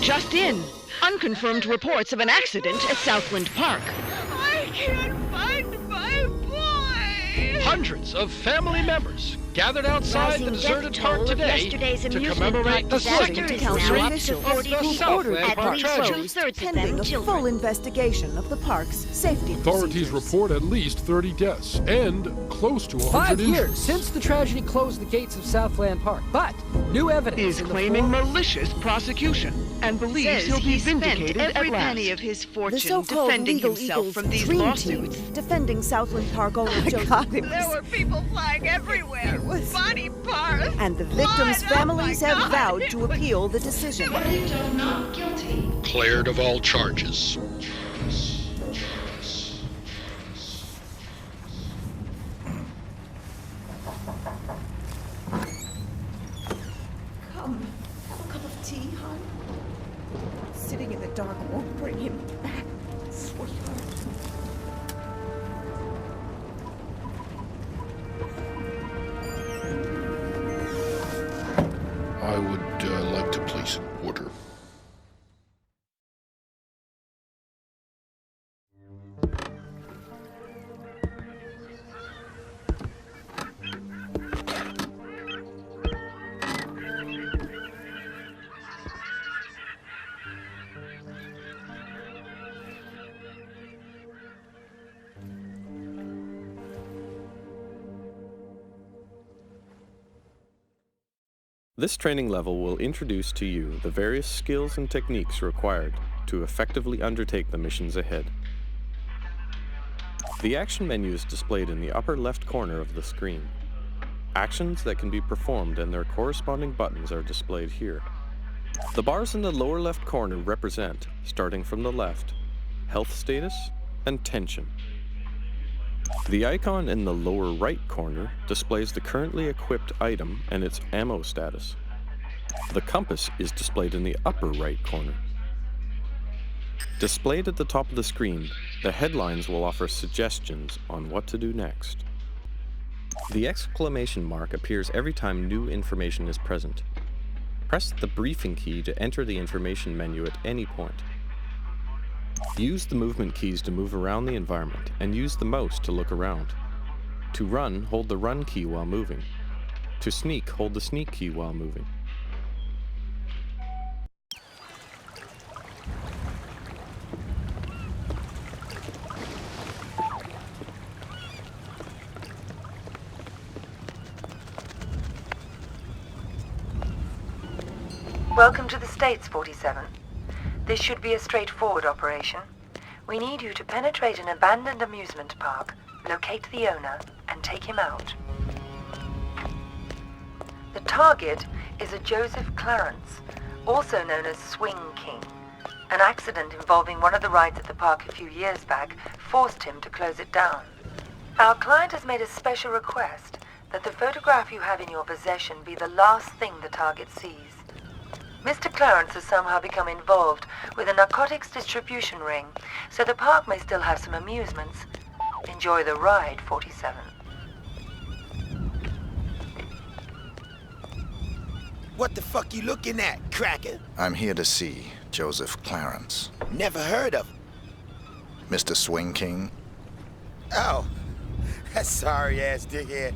Just in. Unconfirmed reports of an accident at Southland Park. I can't find my boy! Hundreds of family members gathered outside the deserted park today to commemorate the second anniversary of the Southland Park tragedy. Pending a full investigation of the park's safety Authorities report at least 30 deaths and close to 100 5 injuries. years since the tragedy closed the gates of Southland Park, but new evidence Is in the claiming form... malicious prosecution and believes he'll be vindicated every at last. penny of his The fortune so-called defending Legal himself Eagles from these Dream lawsuits. Team, defending Southland Park owner Joseph. There were people flying everywhere. Body parts. And the victims' blood. families Oh my have God. vowed to appeal the decision. Not guilty. Cleared of all charges. Come, have a cup of tea, hon. Sitting in the dark won't bring him back, sweetheart. I would like to place an order. This training level will introduce to you the various skills and techniques required to effectively undertake the missions ahead. The action menu is displayed in the upper left corner of the screen. Actions that can be performed and their corresponding buttons are displayed here. The bars in the lower left corner represent, starting from the left, health status and tension. The icon in the lower right corner displays the currently equipped item and its ammo status. The compass is displayed in the upper right corner. Displayed at the top of the screen, the headlines will offer suggestions on what to do next. The exclamation mark appears every time new information is present. Press the briefing key to enter the information menu at any point. Use the movement keys to move around the environment and use the mouse to look around. To run, hold the run key while moving. To sneak, hold the sneak key while moving. Welcome to the States, 47. This should be a straightforward operation. We need you to penetrate an abandoned amusement park, locate the owner, and take him out. The target is a Joseph Clarence, also known as Swing King. An accident involving one of the rides at the park a few years back forced him to close it down. Our client has made a special request that the photograph you have in your possession be the last thing the target sees. Mr. Clarence has somehow become involved with a narcotics distribution ring, so the park may still have some amusements. Enjoy the ride, 47. What the fuck you looking at, cracker? I'm here to see Joseph Clarence. Never heard of him. Mr. Swing King? Oh, that sorry-ass dickhead.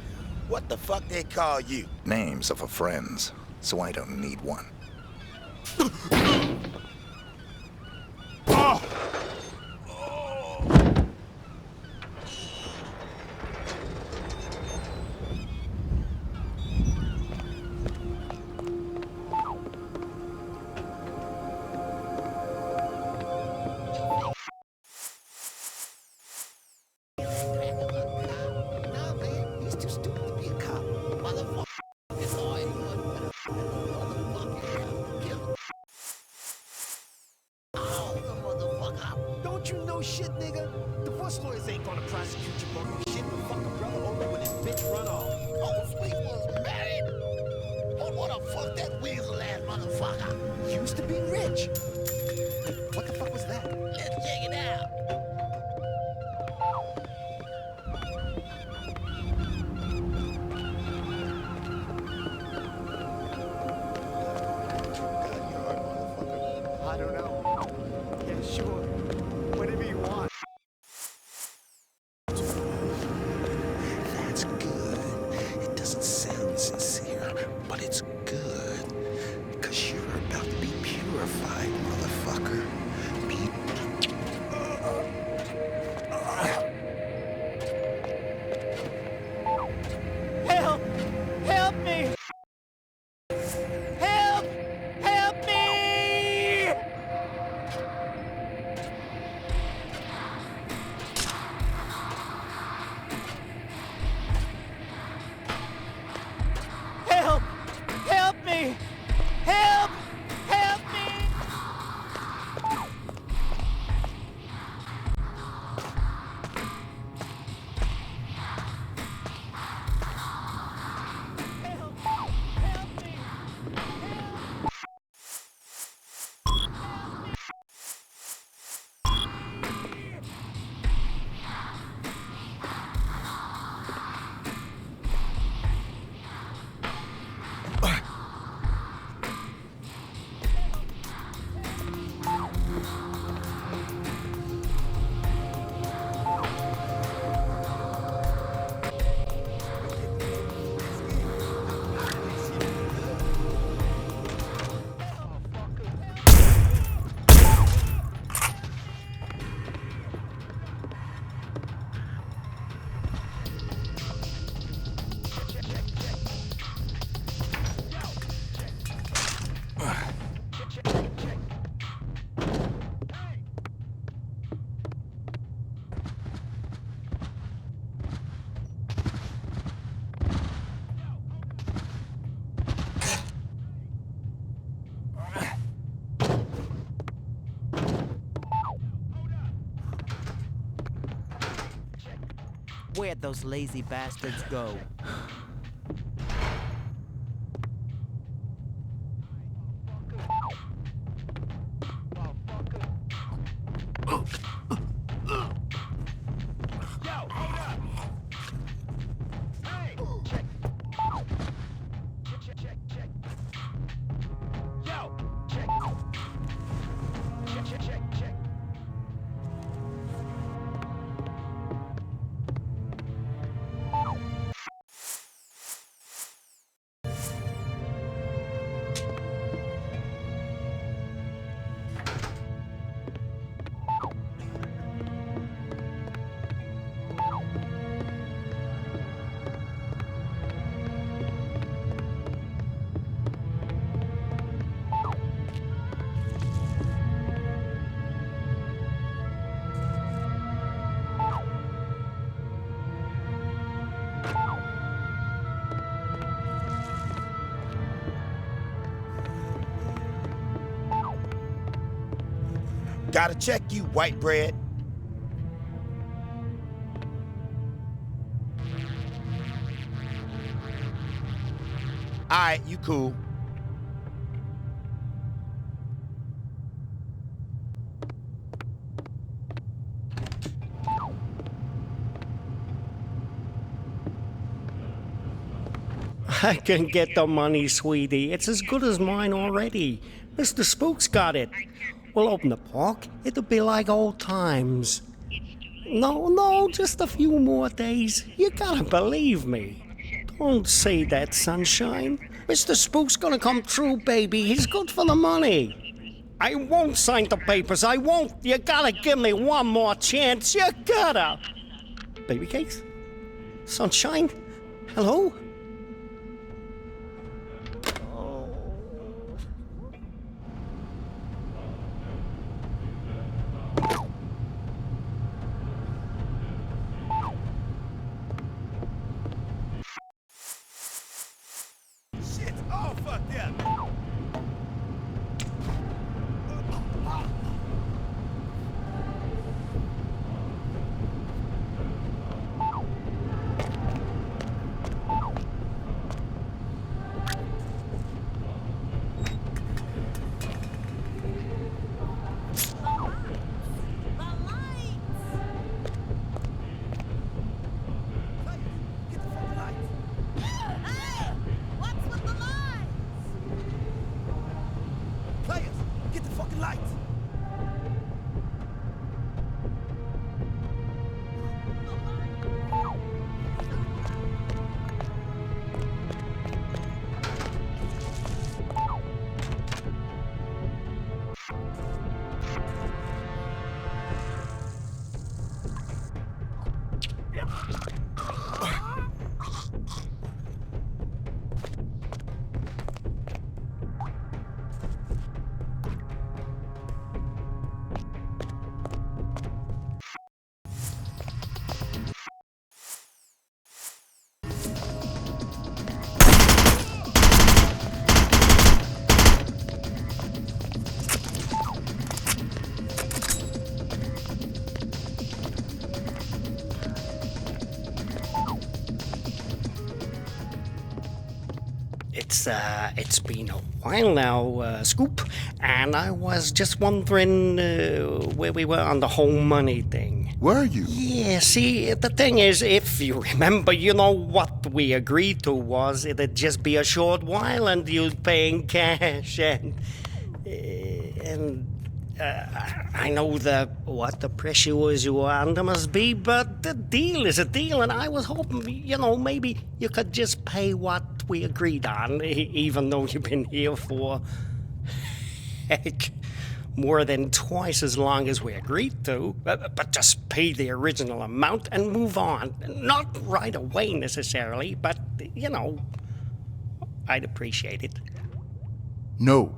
What the fuck they call you? Names of our friends, so I don't need one. you know shit, nigga? Divorce lawyers ain't gonna prosecute you for your shit and fuck a brother over when his bitch run off. Oh, Sweet was married? Oh, what the fuck that weasel-ass motherfucker? Used to be rich. What the fuck was that? Let's check it out. I don't know. Yeah, sure. Whatever you want. That's good. It doesn't sound sincere, but it's good. Because you're about to be purified, motherfucker. Help! Help me! Help! Help me! Help! Help me! Help! Help me! Help! Help me! Where'd those lazy bastards go? Gotta check you, white bread. Alright, you cool. I can get the money, sweetie. It's as good as mine already. Mr. Spook's got it. We'll open the park. It'll be like old times. No, just a few more days. You gotta believe me. Don't say that, sunshine. Mr. Spook's gonna come through, baby. He's good for the money. I won't sign the papers. I won't. You gotta give me one more chance. You gotta. Baby cakes? Sunshine? Hello? Shit's all fucked up. It's been a while now, Scoop, and I was just wondering where we were on the whole money thing. Were you? Yeah, see, the thing is, if you remember, you know what we agreed to was it'd just be a short while and you'd pay in cash, and I know what the pressures you were under must be, but the deal is a deal, and I was hoping, maybe you could just pay what we agreed on, even though you've been here for, heck, more than twice as long as we agreed to. But just pay the original amount and move on. Not right away necessarily, but, I'd appreciate it. No.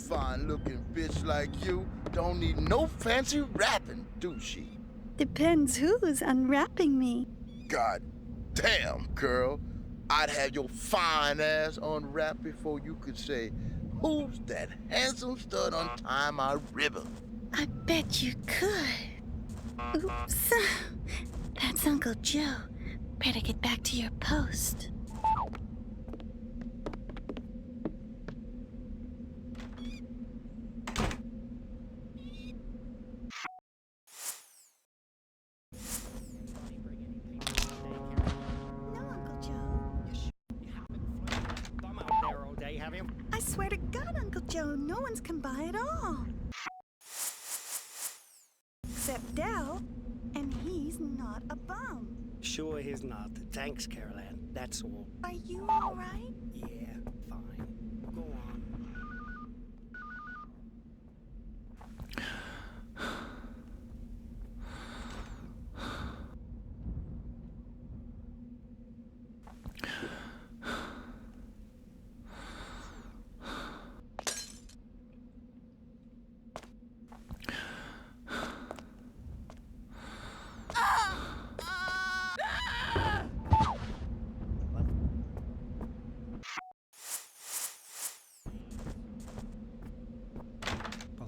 Fine-looking bitch like you don't need no fancy wrapping, do she? Depends who's unwrapping me. God damn, girl. I'd have your fine ass unwrapped before you could say, who's that handsome stud untying my ribbon? I bet you could. Oops. That's Uncle Joe. Better get back to your post. I swear to God, Uncle Joe, no one's come by at all. Except Dell, and he's not a bum. Sure he's not. Thanks, Caroline. That's all. Are you all right? Yeah, fine. Go on.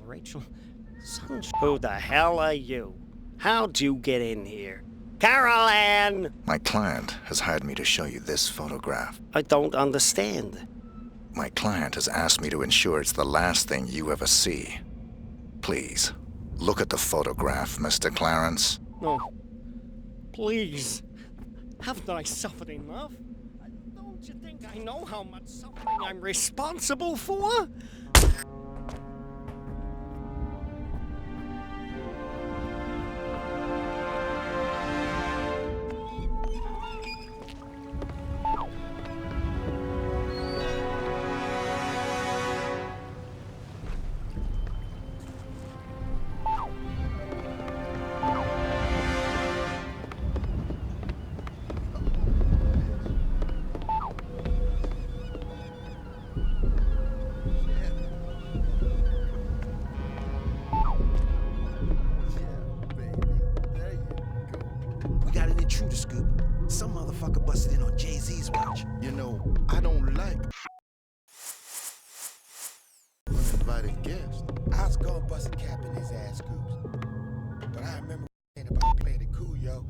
Rachel, who the hell are you? How'd you get in here? Caroline! My client has hired me to show you this photograph. I don't understand. My client has asked me to ensure it's the last thing you ever see. Please, look at the photograph, Mr. Clarence. No. Please. Haven't I suffered enough? Don't you think I know how much suffering I'm responsible for? Jay-Z's watch. You know, I don't like uninvited guests. I was gonna bust a cap in his ass scoops. But I remember saying about playing it cool, yo.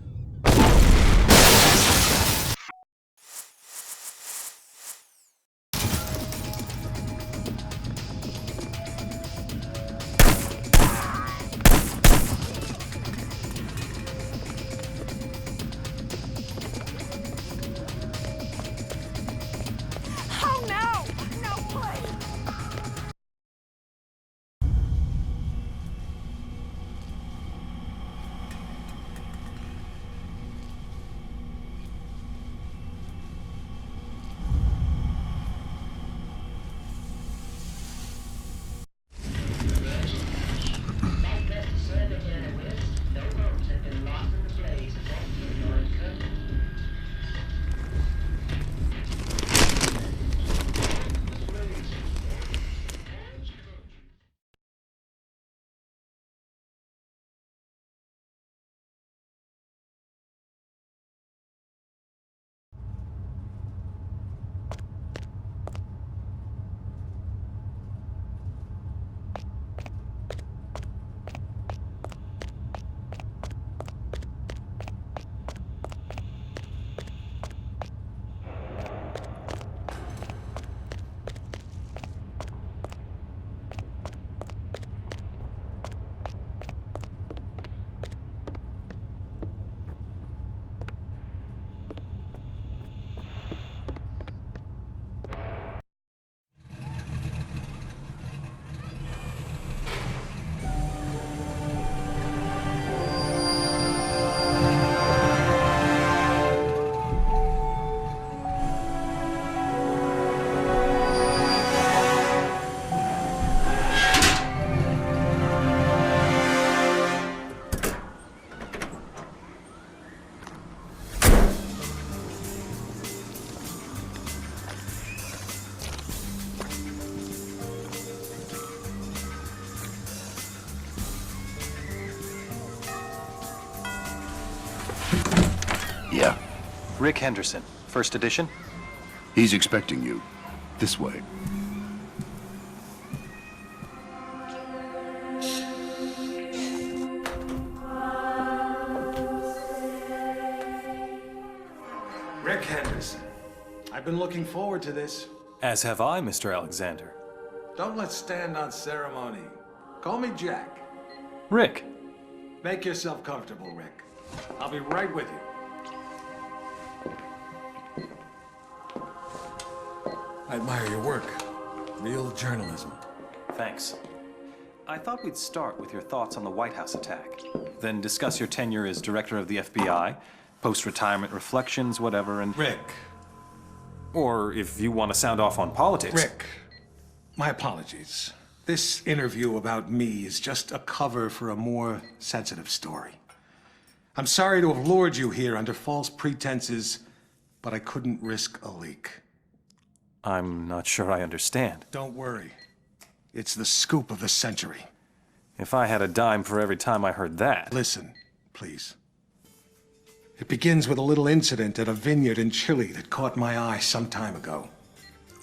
Oh no! No, please! Yeah. Rick Henderson, first edition? He's expecting you. This way. Rick Henderson. I've been looking forward to this. As have I, Mr. Alexander. Don't let's stand on ceremony. Call me Jack. Rick. Make yourself comfortable, Rick. I'll be right with you. I admire your work. Real journalism. Thanks. I thought we'd start with your thoughts on the White House attack, then discuss your tenure as director of the FBI, post-retirement reflections, whatever, and... Rick. Or if you want to sound off on politics. Rick, my apologies. This interview about me is just a cover for a more sensitive story. I'm sorry to have lured you here under false pretenses, but I couldn't risk a leak. I'm not sure I understand. Don't worry. It's the scoop of the century. If I had a dime for every time I heard that... Listen, please. It begins with a little incident at a vineyard in Chile that caught my eye some time ago.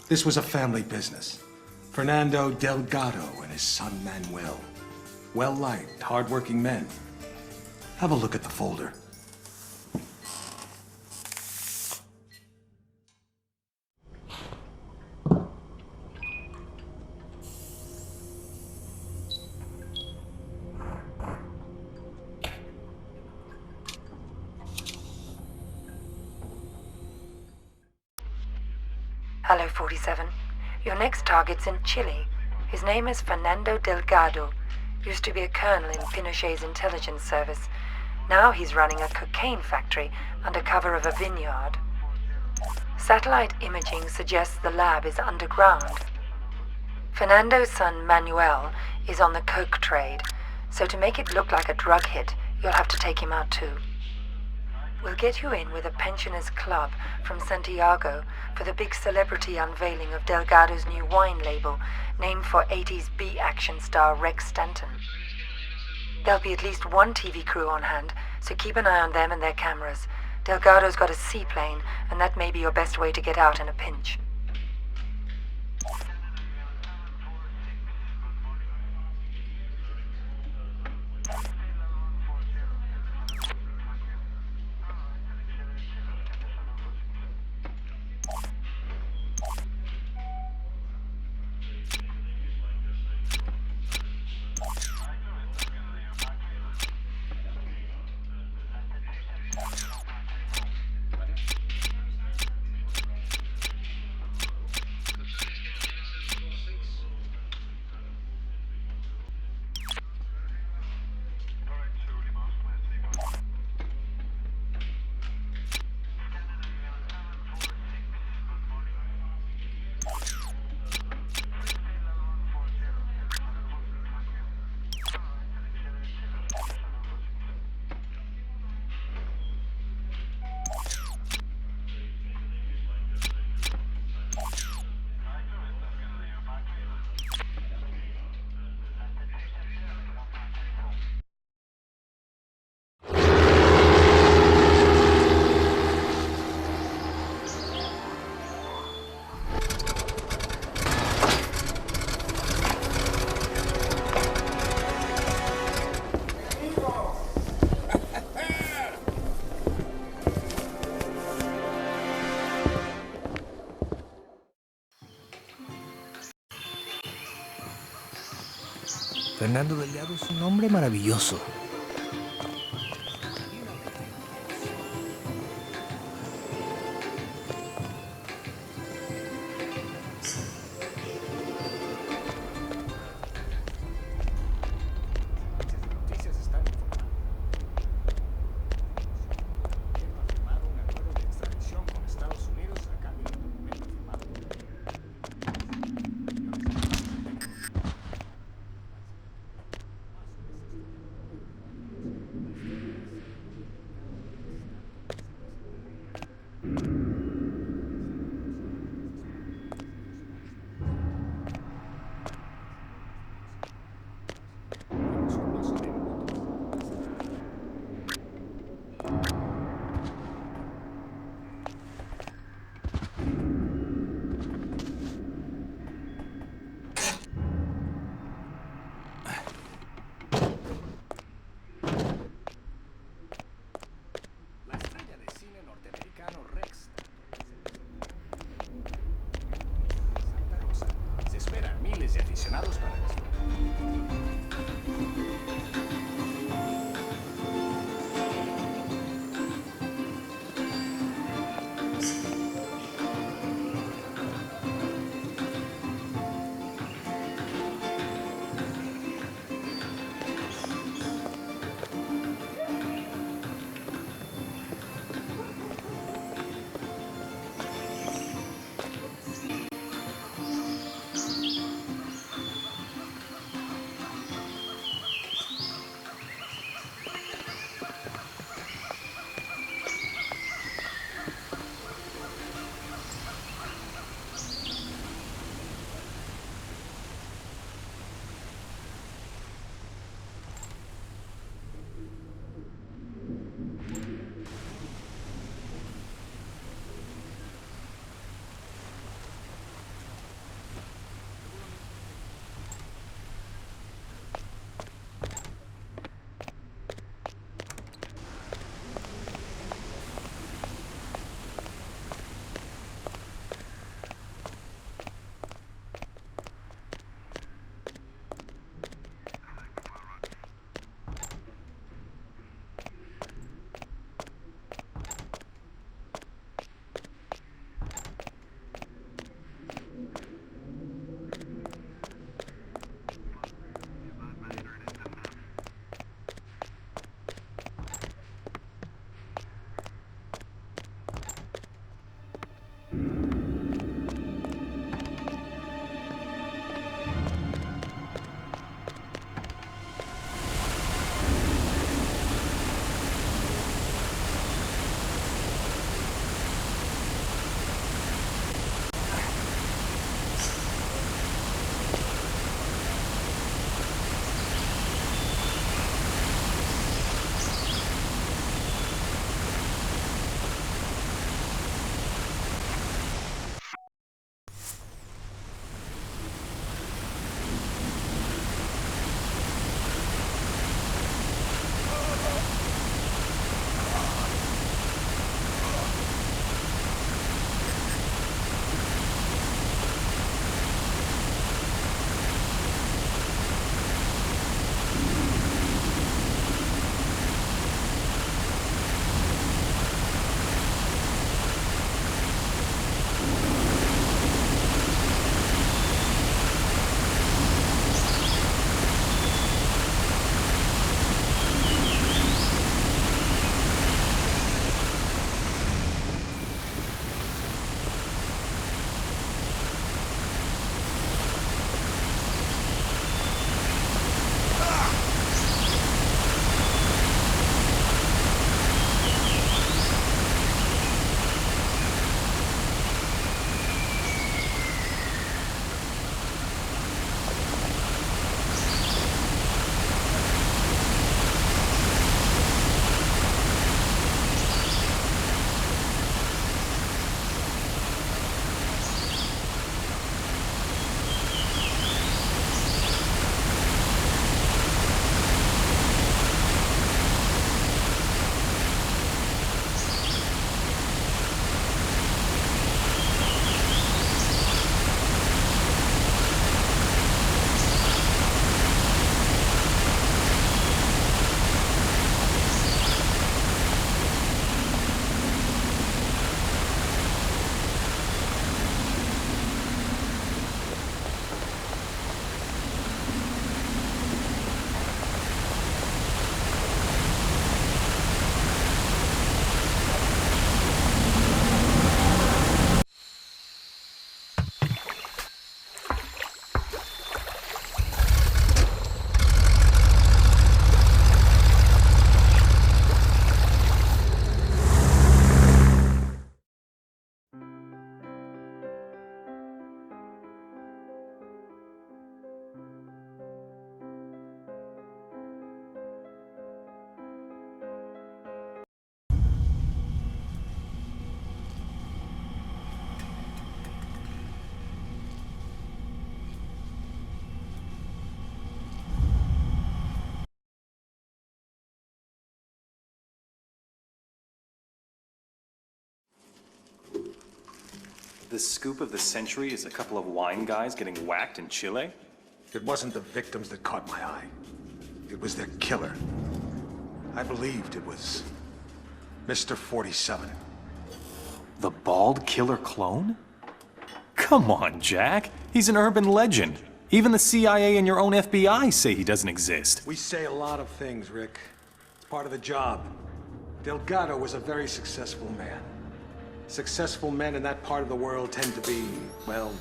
This was a family business. Fernando Delgado and his son Manuel. Well-liked, hard-working men. Have a look at the folder. Hello, 47. Your next target's in Chile. His name is Fernando Delgado. Used to be a colonel in Pinochet's intelligence service. Now he's running a cocaine factory under cover of a vineyard. Satellite imaging suggests the lab is underground. Fernando's son Manuel is on the coke trade, so to make it look like a drug hit, you'll have to take him out too. We'll get you in with a pensioners club from Santiago for the big celebrity unveiling of Delgado's new wine label, named for 80s B-action star Rex Stanton. There'll be at least one TV crew on hand, so keep an eye on them and their cameras. Delgado's got a seaplane, and that may be your best way to get out in a pinch. Fernando Delgado es un hombre maravilloso. The scoop of the century is a couple of wine guys getting whacked in Chile? It wasn't the victims that caught my eye. It was their killer. I believed it was Mr. 47. The bald killer clone? Come on, Jack. He's an urban legend. Even the CIA and your own FBI say he doesn't exist. We say a lot of things, Rick. It's part of the job. Delgado was a very successful man. Successful men in that part of the world tend to be, well,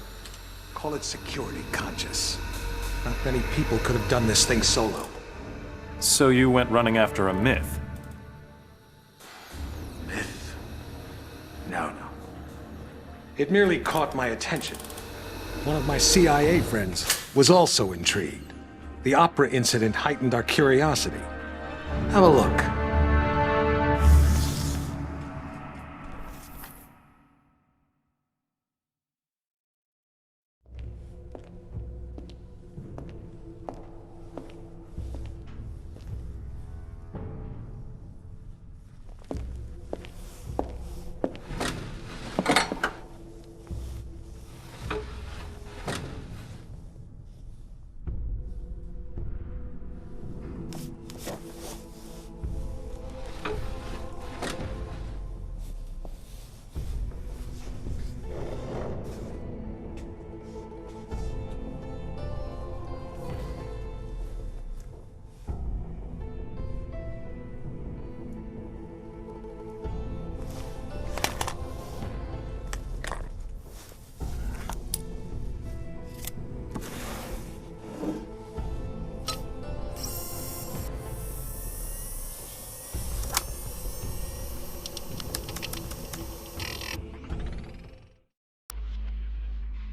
call it security conscious. Not many people could have done this thing solo. So you went running after a myth? Myth? No. It merely caught my attention. One of my CIA friends was also intrigued. The opera incident heightened our curiosity. Have a look.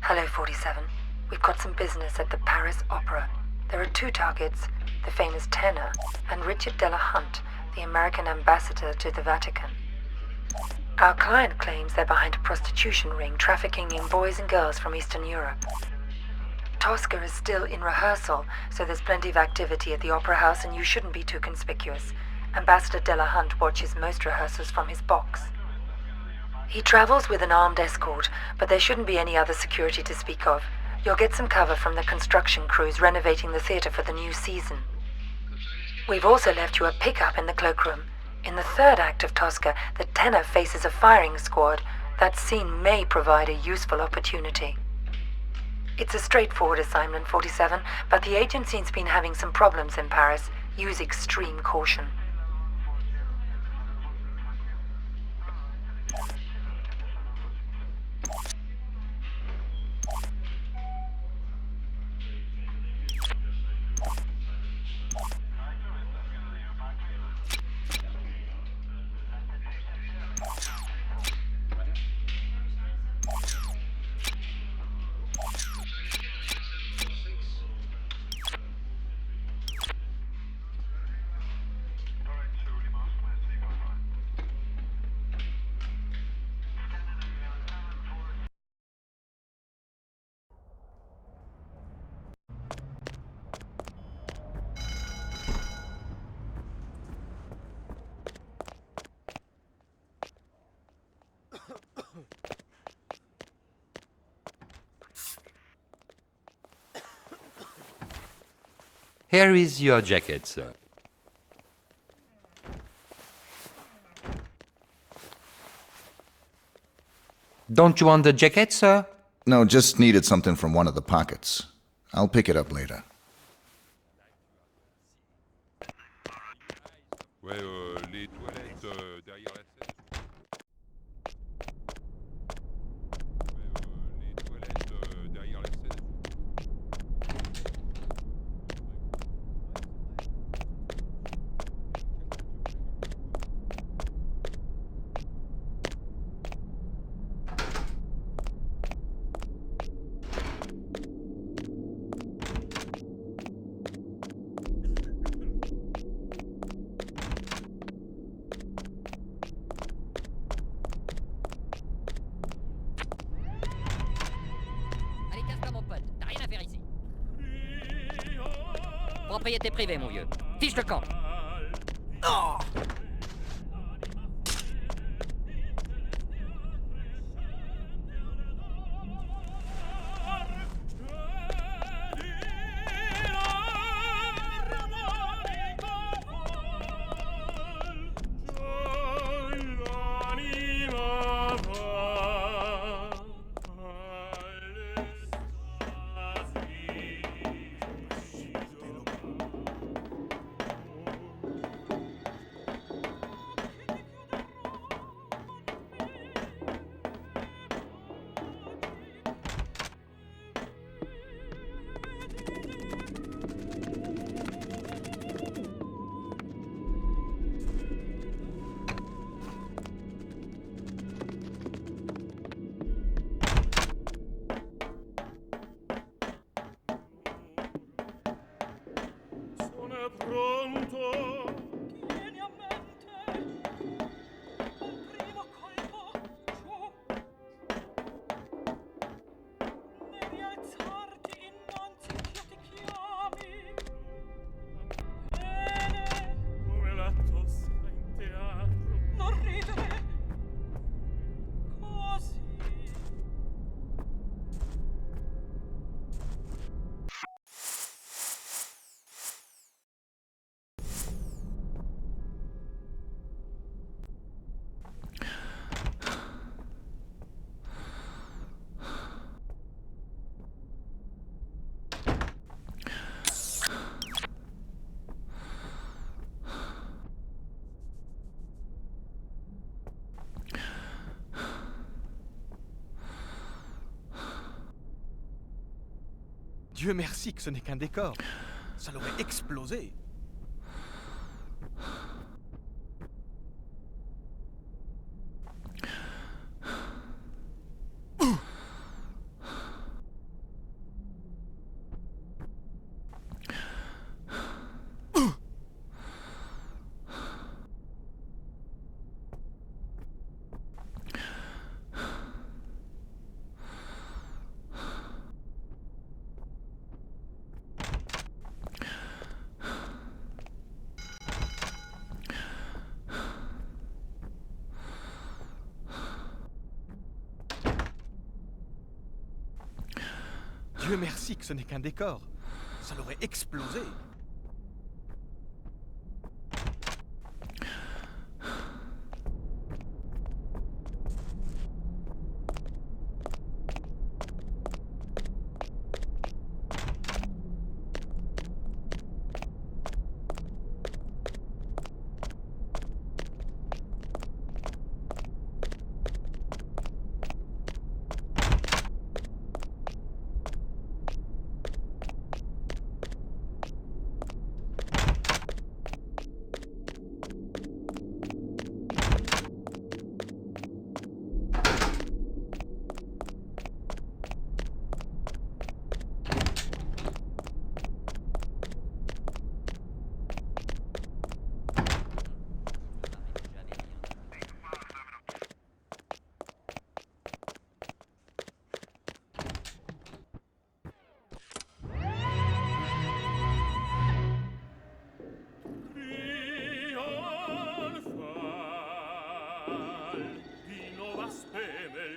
Hello, 47. We've got some business at the Paris Opera. There are two targets, the famous tenor and Richard Delahunt, the American ambassador to the Vatican. Our client claims they're behind a prostitution ring trafficking in boys and girls from Eastern Europe. Tosca is still in rehearsal, so there's plenty of activity at the Opera House and you shouldn't be too conspicuous. Ambassador Delahunt watches most rehearsals from his box. He travels with an armed escort, but there shouldn't be any other security to speak of. You'll get some cover from the construction crews renovating the theater for the new season. We've also left you a pickup in the cloakroom. In the third act of Tosca, the tenor faces a firing squad. That scene may provide a useful opportunity. It's a straightforward assignment, 47, but the agency's been having some problems in Paris. Use extreme caution. Here is your jacket, sir. Don't you want the jacket, sir? No, just needed something from one of the pockets. I'll pick it up later. Ouais, les toilettes derrière la scène. Les toilettes derrière la scène. Propriété privée, mon vieux. Fiche le camp. Oh! Dieu merci que ce n'est qu'un décor. Ça l'aurait explosé. Dieu merci que ce n'est qu'un décor. Ça l'aurait explosé.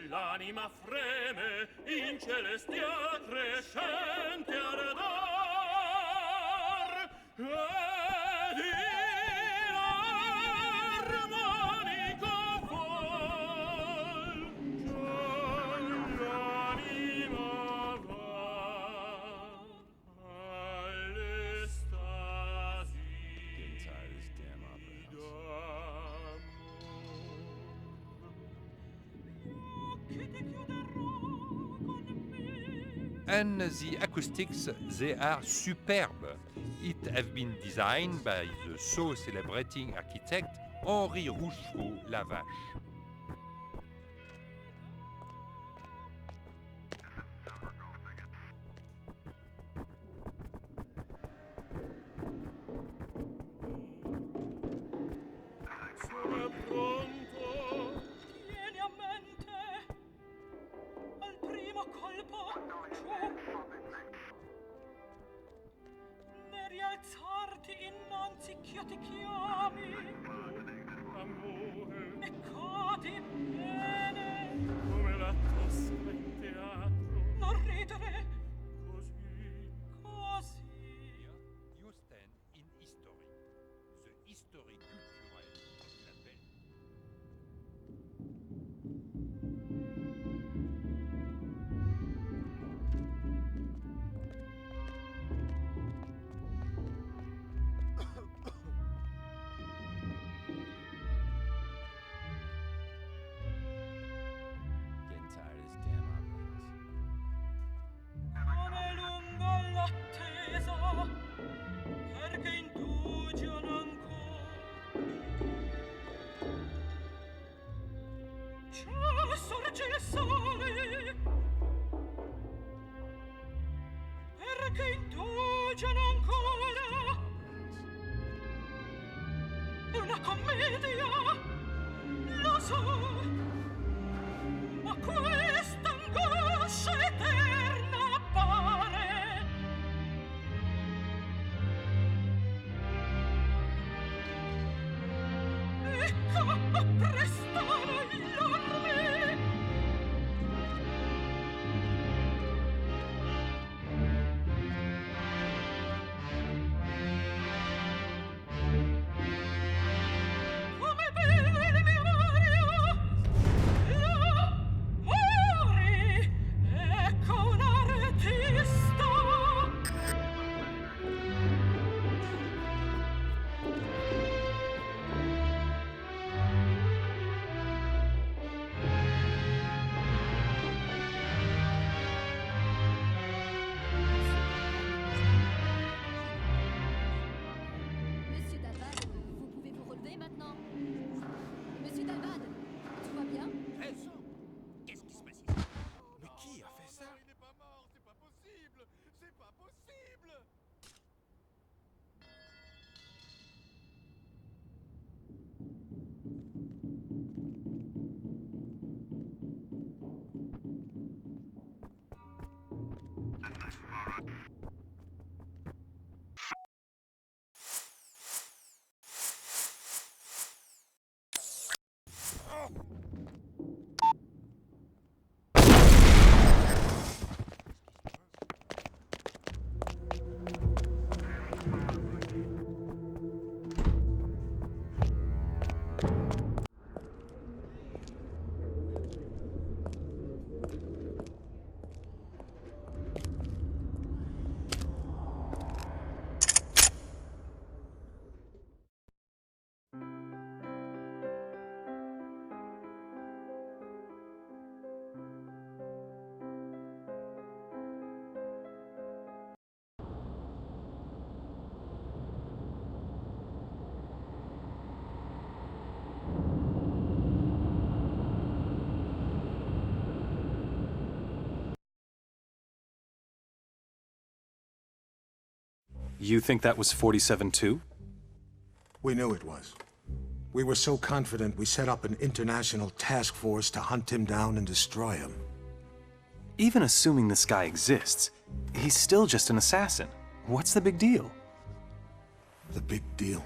L'anima freme in celestia crescente ardor ed in armonico vol già l'anima va all'estasi And the acoustics, they are superb. It have been designed by the so celebrating architect Henri Rouchereau-Lavache. sono pronto. Tieni a mente al primo colpo giù. Ne rialzarti innanzi ch'io ti chiami. Amore. E cadi bene. Come la tosca in teatro. Non ridere. Così. Così. You stand in history. The history culturelle l'appelle. You think that was 47 too? We knew it was. We were so confident we set up an international task force to hunt him down and destroy him. Even assuming this guy exists, he's still just an assassin. What's the big deal? The big deal?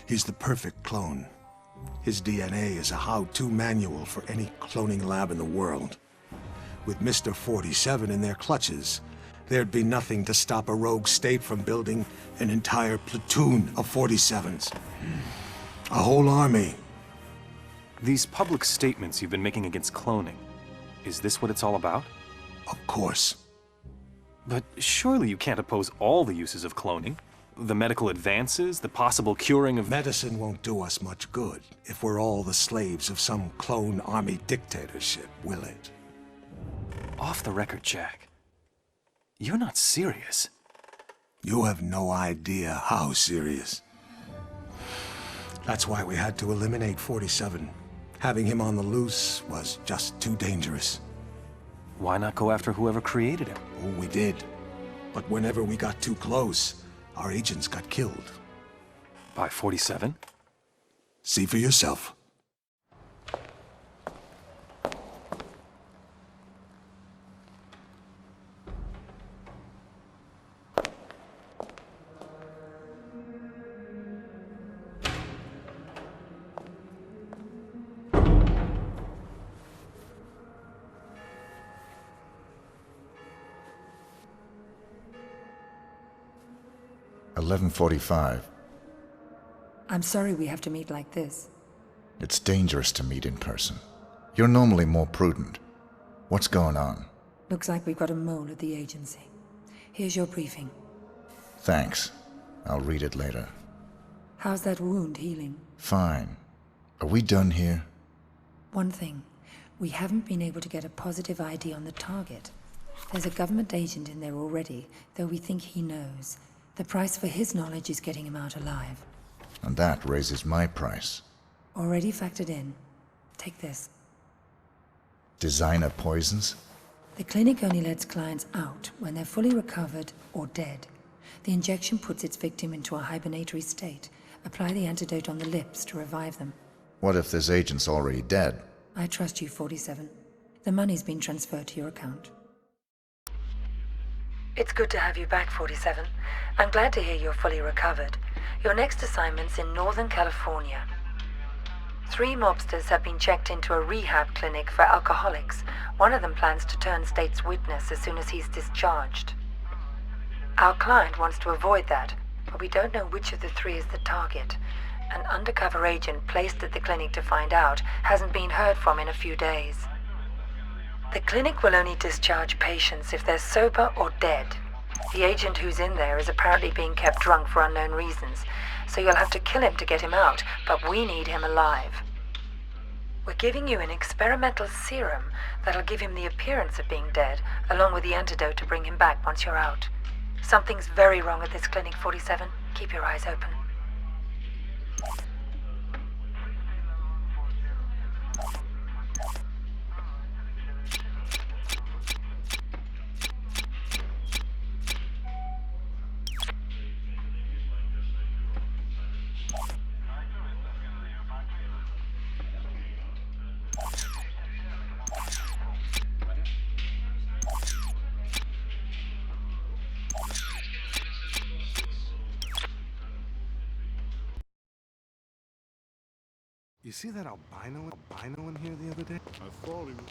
He's the perfect clone. His DNA is a how-to manual for any cloning lab in the world. With Mr. 47 in their clutches, there'd be nothing to stop a rogue state from building an entire platoon of 47s. A whole army. These public statements you've been making against cloning, is this what it's all about? Of course. But surely you can't oppose all the uses of cloning? The medical advances, the possible curing of... Medicine won't do us much good if we're all the slaves of some clone army dictatorship, will it? Off the record, Jack. You're not serious. You have no idea how serious. That's why we had to eliminate 47. Having him on the loose was just too dangerous. Why not go after whoever created him? Oh, we did. But whenever we got too close, our agents got killed. By 47? See for yourself. $11:45. I'm sorry we have to meet like this. It's dangerous to meet in person. You're normally more prudent. What's going on? Looks like we've got a mole at the agency. Here's your briefing. Thanks. I'll read it later. How's that wound healing? Fine. Are we done here? One thing. We haven't been able to get a positive ID on the target. There's a government agent in there already, though we think he knows. The price for his knowledge is getting him out alive. And that raises my price. Already factored in. Take this. Designer poisons? The clinic only lets clients out when they're fully recovered or dead. The injection puts its victim into a hibernatory state. Apply the antidote on the lips to revive them. What if this agent's already dead? I trust you, 47. The money's been transferred to your account. It's good to have you back, 47. I'm glad to hear you're fully recovered. Your next assignment's in Northern California. 3 mobsters have been checked into a rehab clinic for alcoholics. One of them plans to turn state's witness as soon as he's discharged. Our client wants to avoid that, but we don't know which of the 3 is the target. An undercover agent placed at the clinic to find out hasn't been heard from in a few days. The clinic will only discharge patients if they're sober or dead. The agent who's in there is apparently being kept drunk for unknown reasons, so you'll have to kill him to get him out, but we need him alive. We're giving you an experimental serum that'll give him the appearance of being dead, along with the antidote to bring him back once you're out. Something's very wrong at this clinic, 47. Keep your eyes open. You see that albino in here the other day? I thought he was...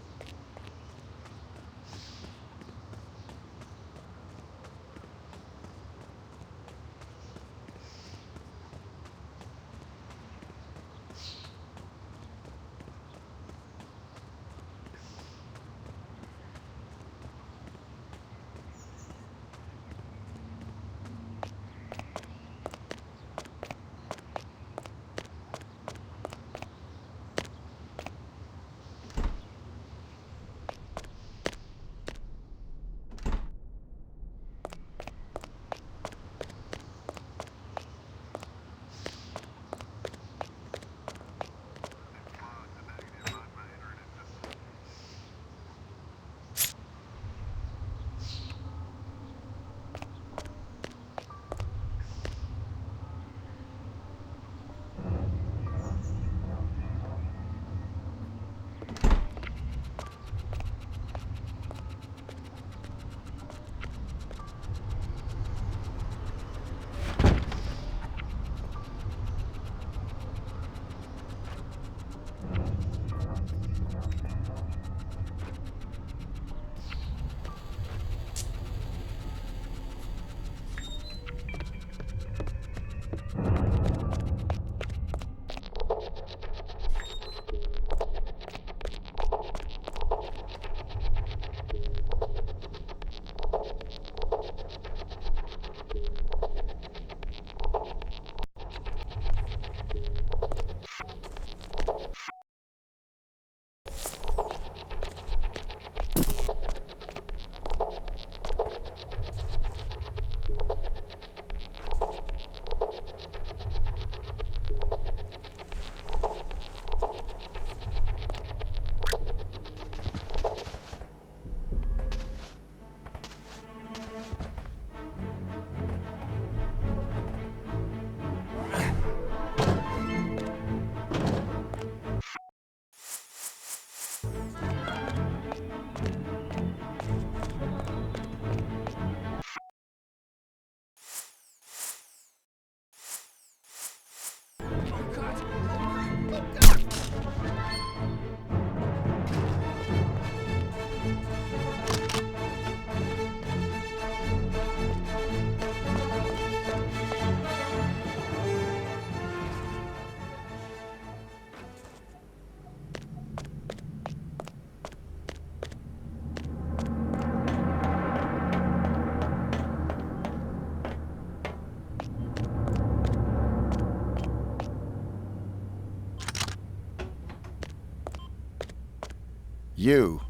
You.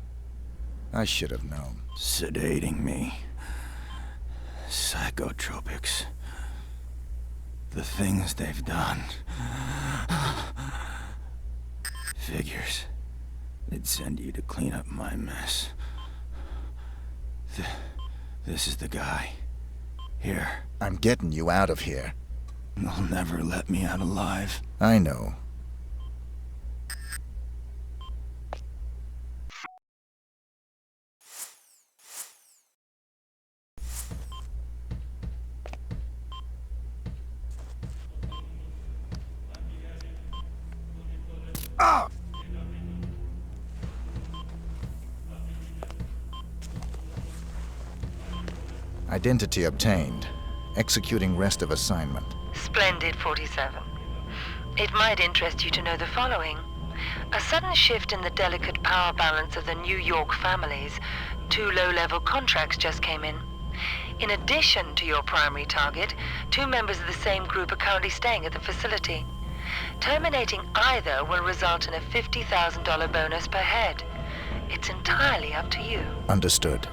I should have known. Sedating me. Psychotropics. The things they've done. Figures. They'd send you to clean up my mess. This is the guy. Here. I'm getting you out of here. They'll never let me out alive. I know. Identity obtained. Executing rest of assignment. Splendid, 47. It might interest you to know the following. A sudden shift in the delicate power balance of the New York families. 2 low-level contracts just came in. In addition to your primary target, 2 members of the same group are currently staying at the facility. Terminating either will result in a $50,000 bonus per head. It's entirely up to you. Understood.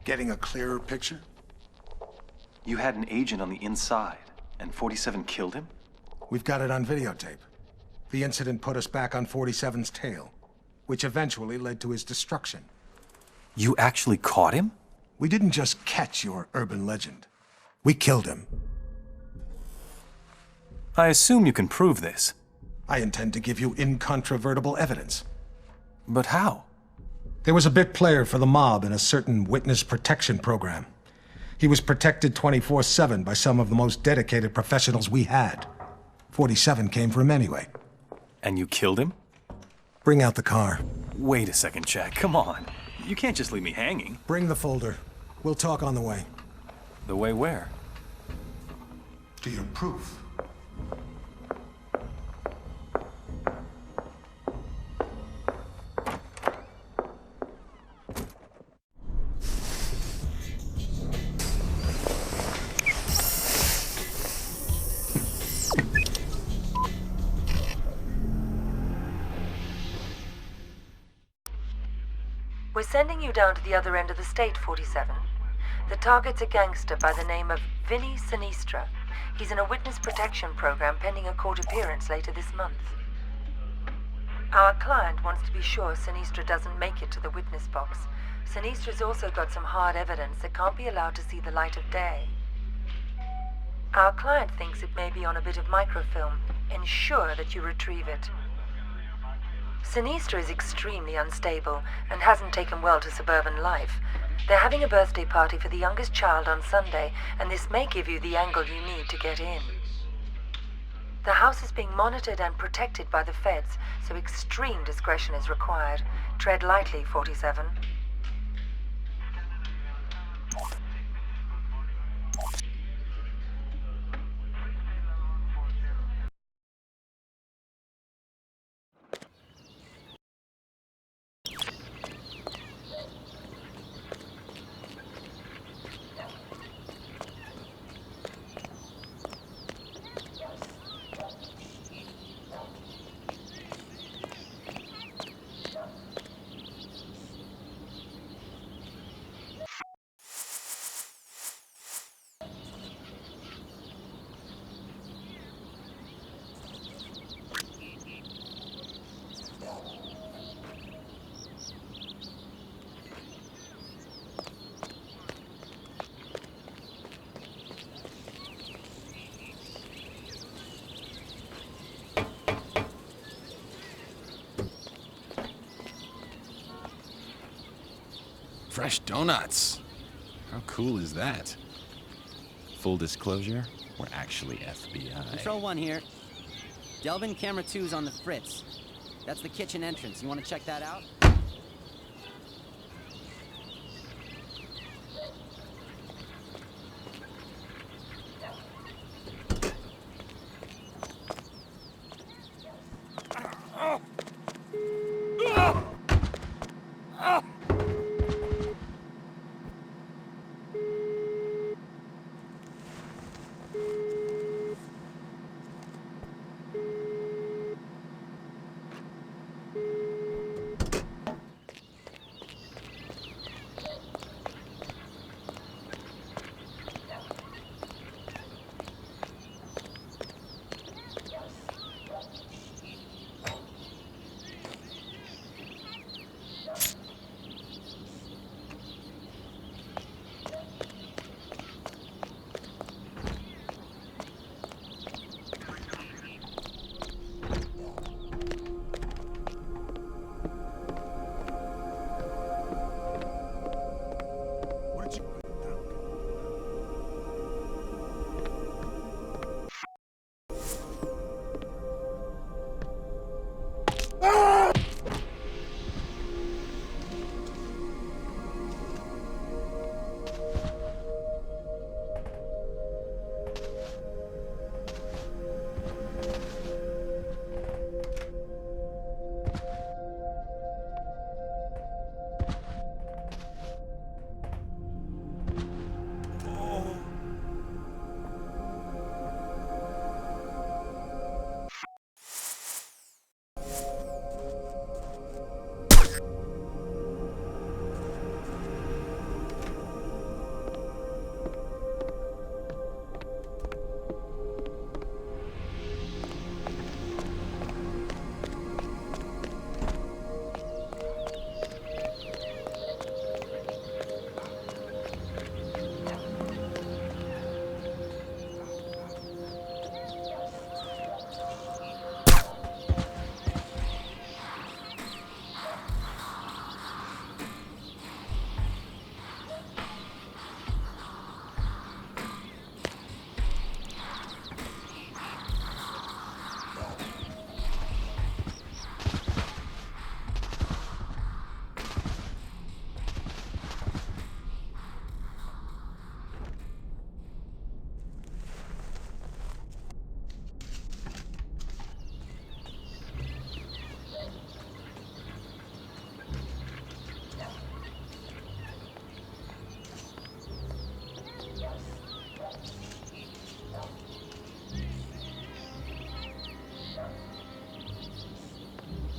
Getting a clearer picture? You had an agent on the inside, and 47 killed him? We've got it on videotape. The incident put us back on 47's tail, which eventually led to his destruction. You actually caught him? We didn't just catch your urban legend. We killed him. I assume you can prove this. I intend to give you incontrovertible evidence. But how? There was a bit player for the mob in a certain witness protection program. He was protected 24/7 by some of the most dedicated professionals we had. 47 came for him anyway. And you killed him? Bring out the car. Wait a second, Jack. Come on. You can't just leave me hanging. Bring the folder. We'll talk on the way. The way where? To your proof. We're sending you down to the other end of the state, 47. The target's a gangster by the name of Vinny Sinistra. He's in a witness protection program pending a court appearance later this month. Our client wants to be sure Sinistra doesn't make it to the witness box. Sinistra's also got some hard evidence that can't be allowed to see the light of day. Our client thinks it may be on a bit of microfilm. Ensure that you retrieve it. Sinistra is extremely unstable and hasn't taken well to suburban life. They're having a birthday party for the youngest child on Sunday, and this may give you the angle you need to get in. The house is being monitored and protected by the feds, so extreme discretion is required. Tread lightly, 47. Fresh donuts. How cool is that? Full disclosure, we're actually FBI. Control 1 here. Delvin Camera 2's on the fritz. That's the kitchen entrance. You want to check that out?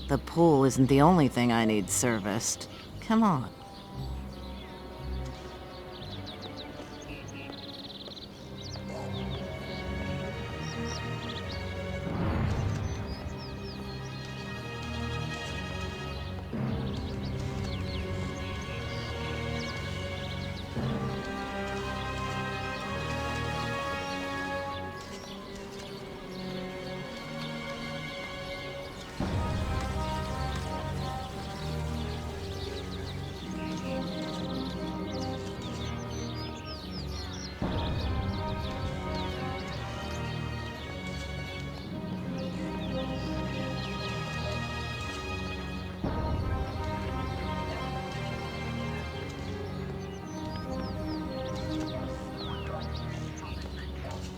The pool isn't the only thing I need serviced. Come on.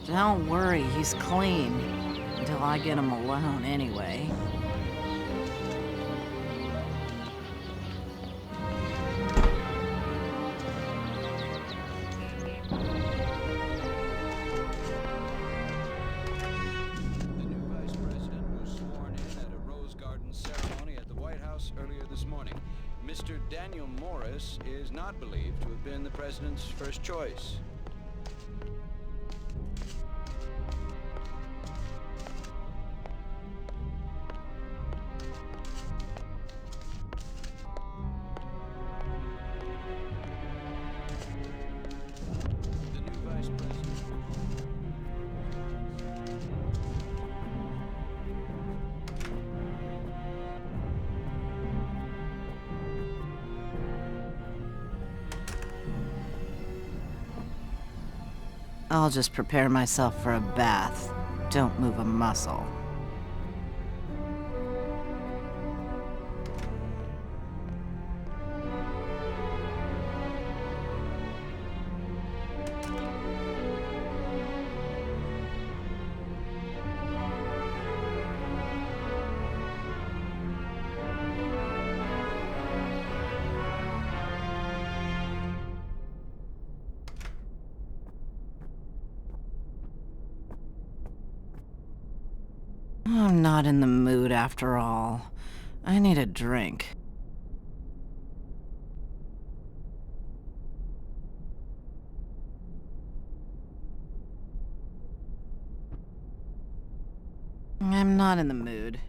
Don't worry, he's clean. Until I get him alone, anyway. The new vice president was sworn in at a Rose Garden ceremony at the White House earlier this morning. Mr. Daniel Morris is not believed to have been the president's first choice. I'll just prepare myself for a bath. Don't move a muscle. I'm not in the mood after all. I need a drink. I'm not in the mood.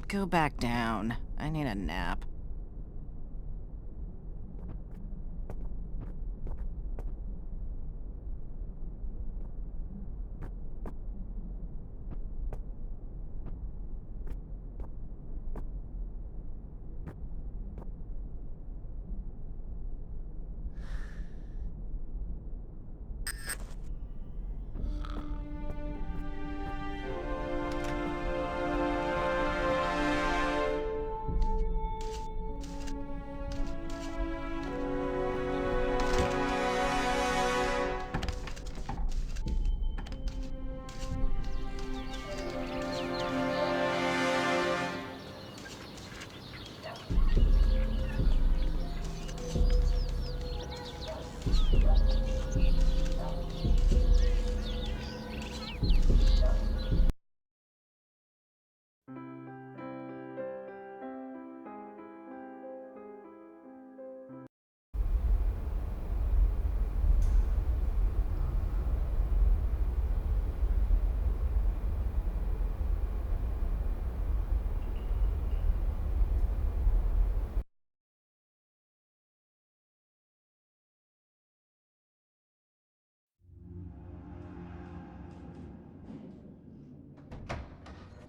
Go back down. I need a nap.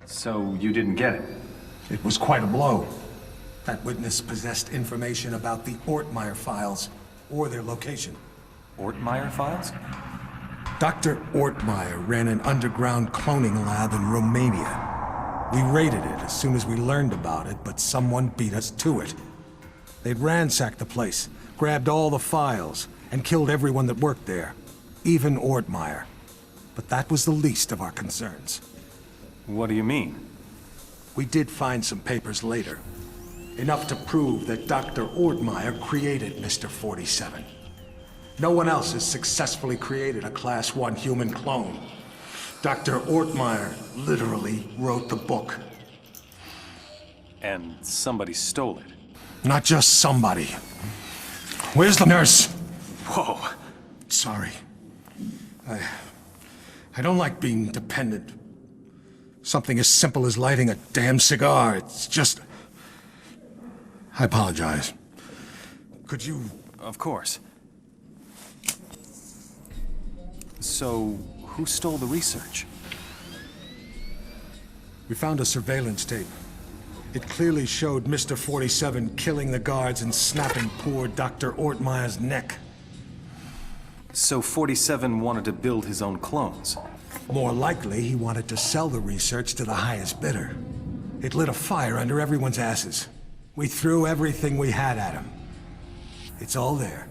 So you didn't get it? It was quite a blow. That witness possessed information about the Ortmeyer files, or their location. Ortmeyer files? Dr. Ortmeyer ran an underground cloning lab in Romania. We raided it as soon as we learned about it, but someone beat us to it. They'd ransacked the place, grabbed all the files, and killed everyone that worked there, even Ortmeyer. But that was the least of our concerns. What do you mean? We did find some papers later. Enough to prove that Dr. Ortmeyer created Mr. 47. No one else has successfully created a Class 1 human clone. Dr. Ortmeyer literally wrote the book. And somebody stole it. Not just somebody. Where's the nurse? Whoa. Sorry. I don't like being dependent. Something as simple as lighting a damn cigar, it's just... I apologize. Could you... Of course. So, who stole the research? We found a surveillance tape. It clearly showed Mr. 47 killing the guards and snapping poor Dr. Ortmeyer's neck. So 47 wanted to build his own clones? More likely, he wanted to sell the research to the highest bidder. It lit a fire under everyone's asses. We threw everything we had at him. It's all there.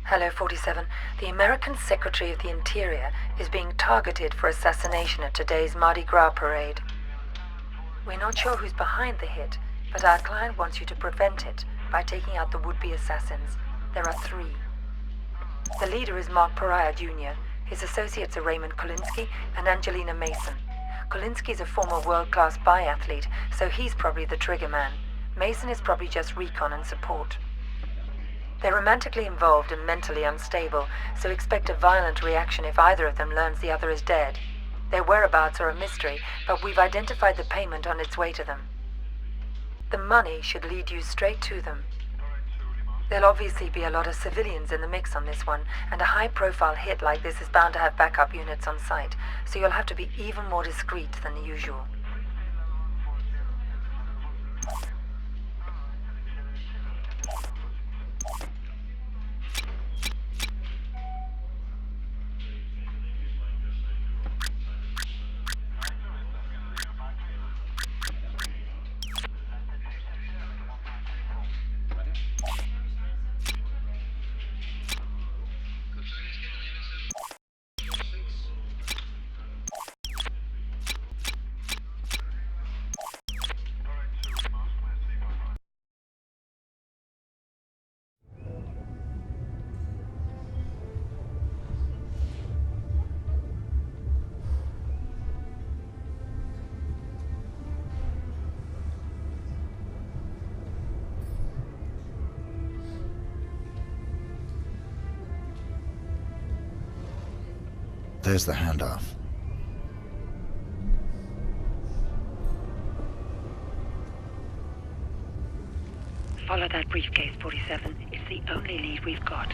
Hello, 47. The American Secretary of the Interior is being targeted for assassination at today's Mardi Gras parade. We're not sure who's behind the hit, but our client wants you to prevent it by taking out the would-be assassins. There are 3. The leader is Mark Pariah Jr. His associates are Raymond Kolinsky and Angelina Mason. Kolinsky's a former world-class biathlete, so he's probably the trigger man. Mason is probably just recon and support. They're romantically involved and mentally unstable, so expect a violent reaction if either of them learns the other is dead. Their whereabouts are a mystery, but we've identified the payment on its way to them. The money should lead you straight to them. There'll obviously be a lot of civilians in the mix on this one, and a high-profile hit like this is bound to have backup units on site, so you'll have to be even more discreet than usual. There's the handoff. Follow that briefcase, 47. It's the only lead we've got.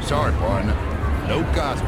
Sorry, partner. No gospel.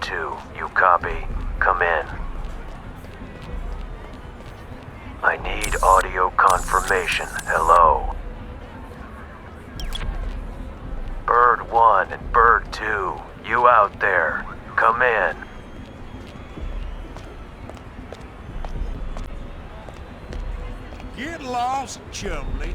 2, you copy? Come in. I need audio confirmation. Hello. Bird 1 and Bird 2, you out there. Come in. Get lost, chumley.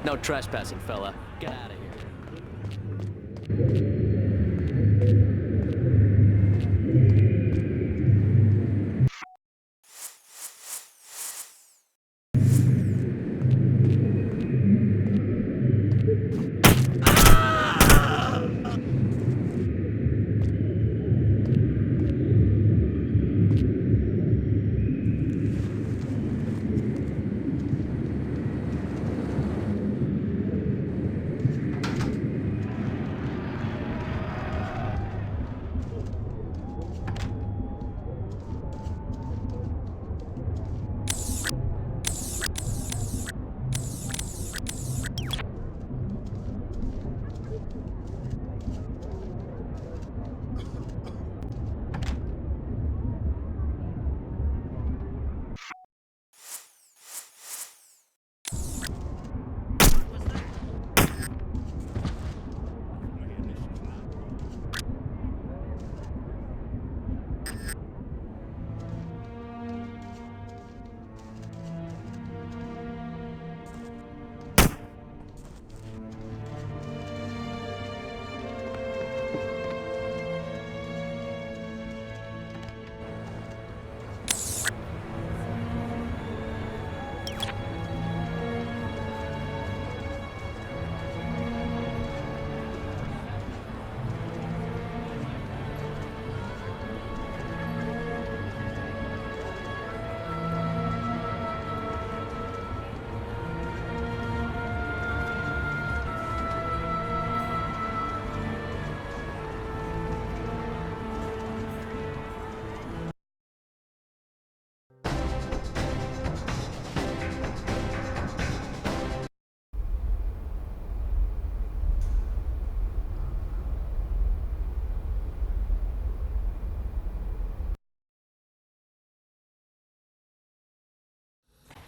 No trespassing, fella. Get out of here.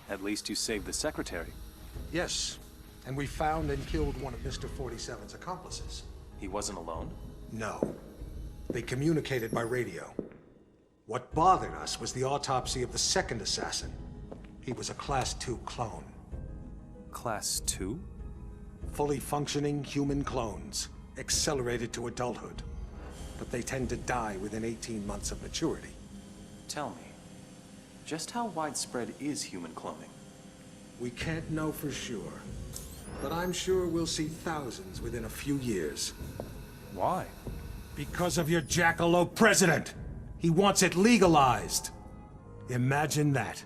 At least you saved the secretary. Yes, and we found and killed one of Mr. 47's accomplices. He wasn't alone? No. They communicated by radio. What bothered us was the autopsy of the second assassin. He was a Class 2 clone. Class 2? Fully functioning human clones, accelerated to adulthood. But they tend to die within 18 months of maturity. Tell me, just how widespread is human cloning? We can't know for sure, but I'm sure we'll see thousands within a few years. Why? Because of your jackalope president! He wants it legalized! Imagine that.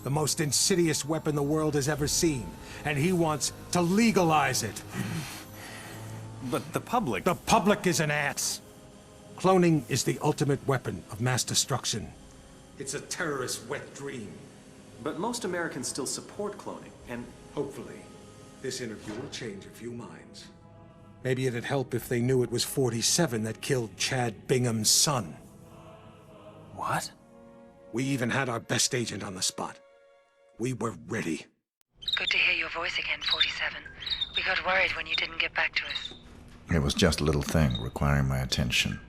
The most insidious weapon the world has ever seen, and he wants to legalize it. But the public... The public is an ass! Cloning is the ultimate weapon of mass destruction. It's a terrorist's wet dream. But most Americans still support cloning, and... Hopefully, this interview will change a few minds. Maybe it'd help if they knew it was 47 that killed Chad Bingham's son. What? We even had our best agent on the spot. We were ready. Good to hear your voice again, 47. We got worried when you didn't get back to us. It was just a little thing requiring my attention.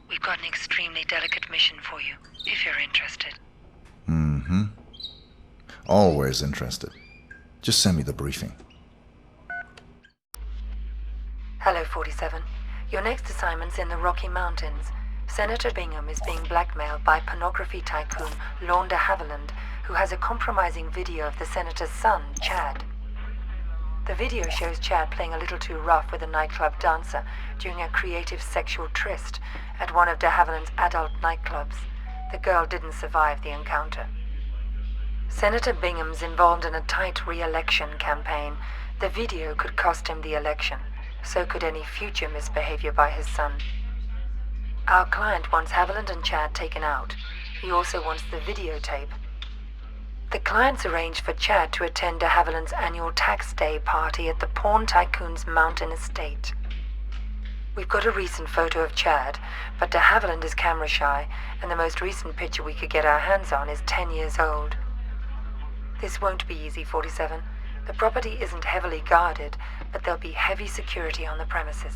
We've got an extremely delicate mission for you, if you're interested. Mm-hmm. Always interested. Just send me the briefing. Hello, 47. Your next assignment's in the Rocky Mountains. Senator Bingham is being blackmailed by pornography tycoon Lorne de Havilland, who has a compromising video of the senator's son, Chad. The video shows Chad playing a little too rough with a nightclub dancer during a creative sexual tryst at one of de Havilland's adult nightclubs. The girl didn't survive the encounter. Senator Bingham's involved in a tight re-election campaign. The video could cost him the election. So could any future misbehavior by his son. Our client wants Haviland and Chad taken out. He also wants the videotape. The client's arranged for Chad to attend to Haviland's annual tax day party at the Pawn Tycoon's mountain estate. We've got a recent photo of Chad, but de Haviland is camera shy, and the most recent picture we could get our hands on is 10 years old. This won't be easy, 47. The property isn't heavily guarded, but there'll be heavy security on the premises.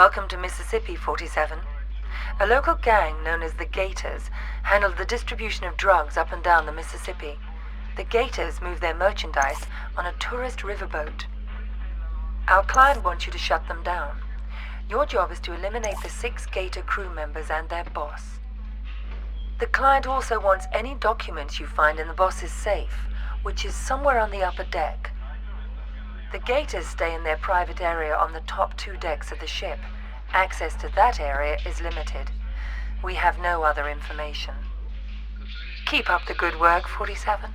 Welcome to Mississippi, 47. A local gang known as the Gators handled the distribution of drugs up and down the Mississippi. The Gators move their merchandise on a tourist riverboat. Our client wants you to shut them down. Your job is to eliminate the 6 Gator crew members and their boss. The client also wants any documents you find in the boss's safe, which is somewhere on the upper deck. The Gators stay in their private area on the top 2 decks of the ship. Access to that area is limited. We have no other information. Keep up the good work, 47.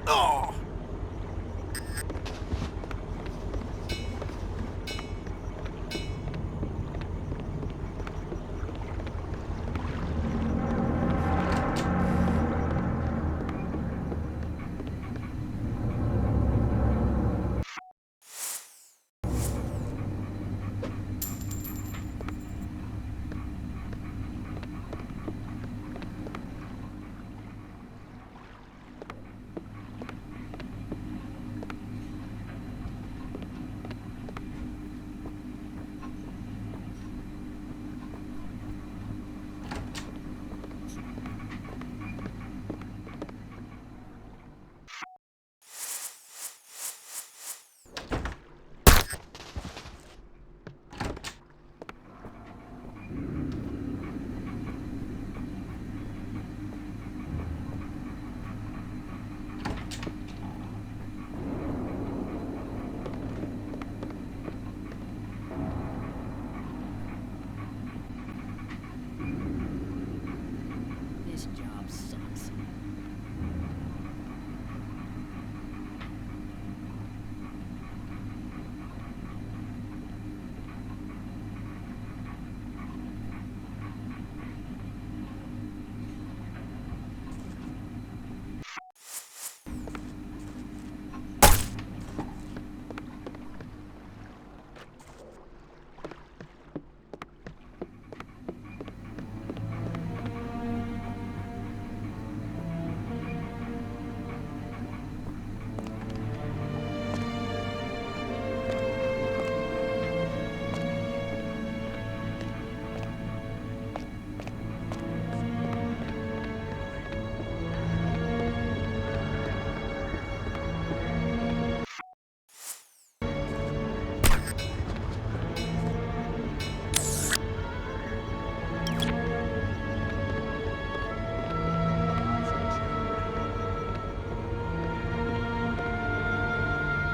Oh! This job sucks.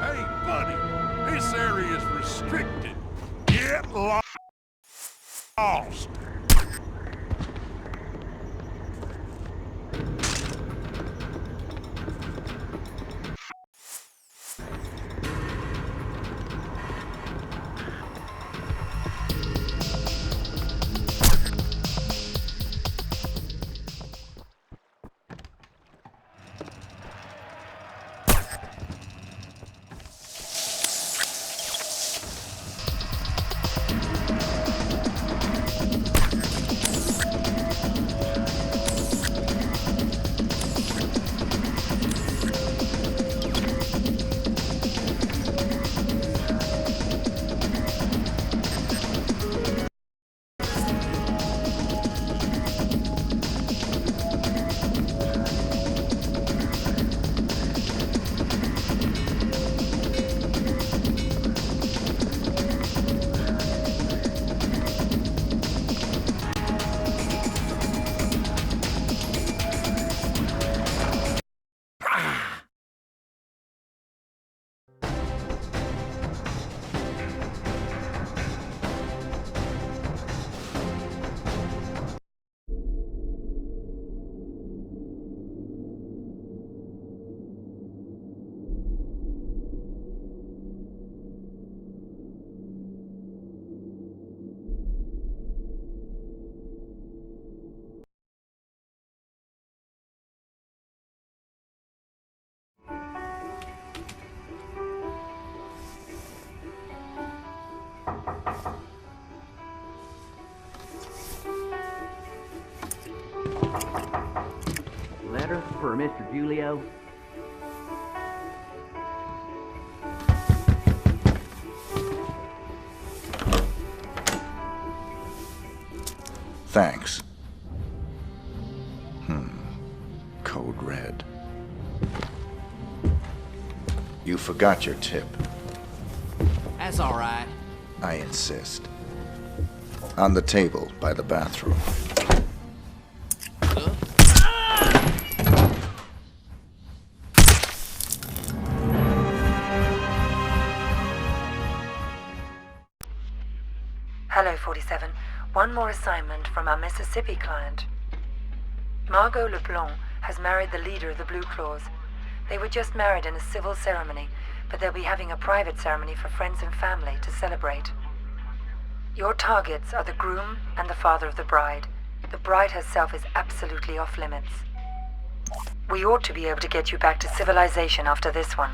Hey, buddy, this area is restricted. Get lost. for Mr. Julio? Thanks. Code red. You forgot your tip. That's all right. I insist. On the table by the bathroom. Hello, 47. One more assignment from our Mississippi client. Margot LeBlanc has married the leader of the Blue Claws. They were just married in a civil ceremony, but they'll be having a private ceremony for friends and family to celebrate. Your targets are the groom and the father of the bride. The bride herself is absolutely off limits. We ought to be able to get you back to civilization after this one.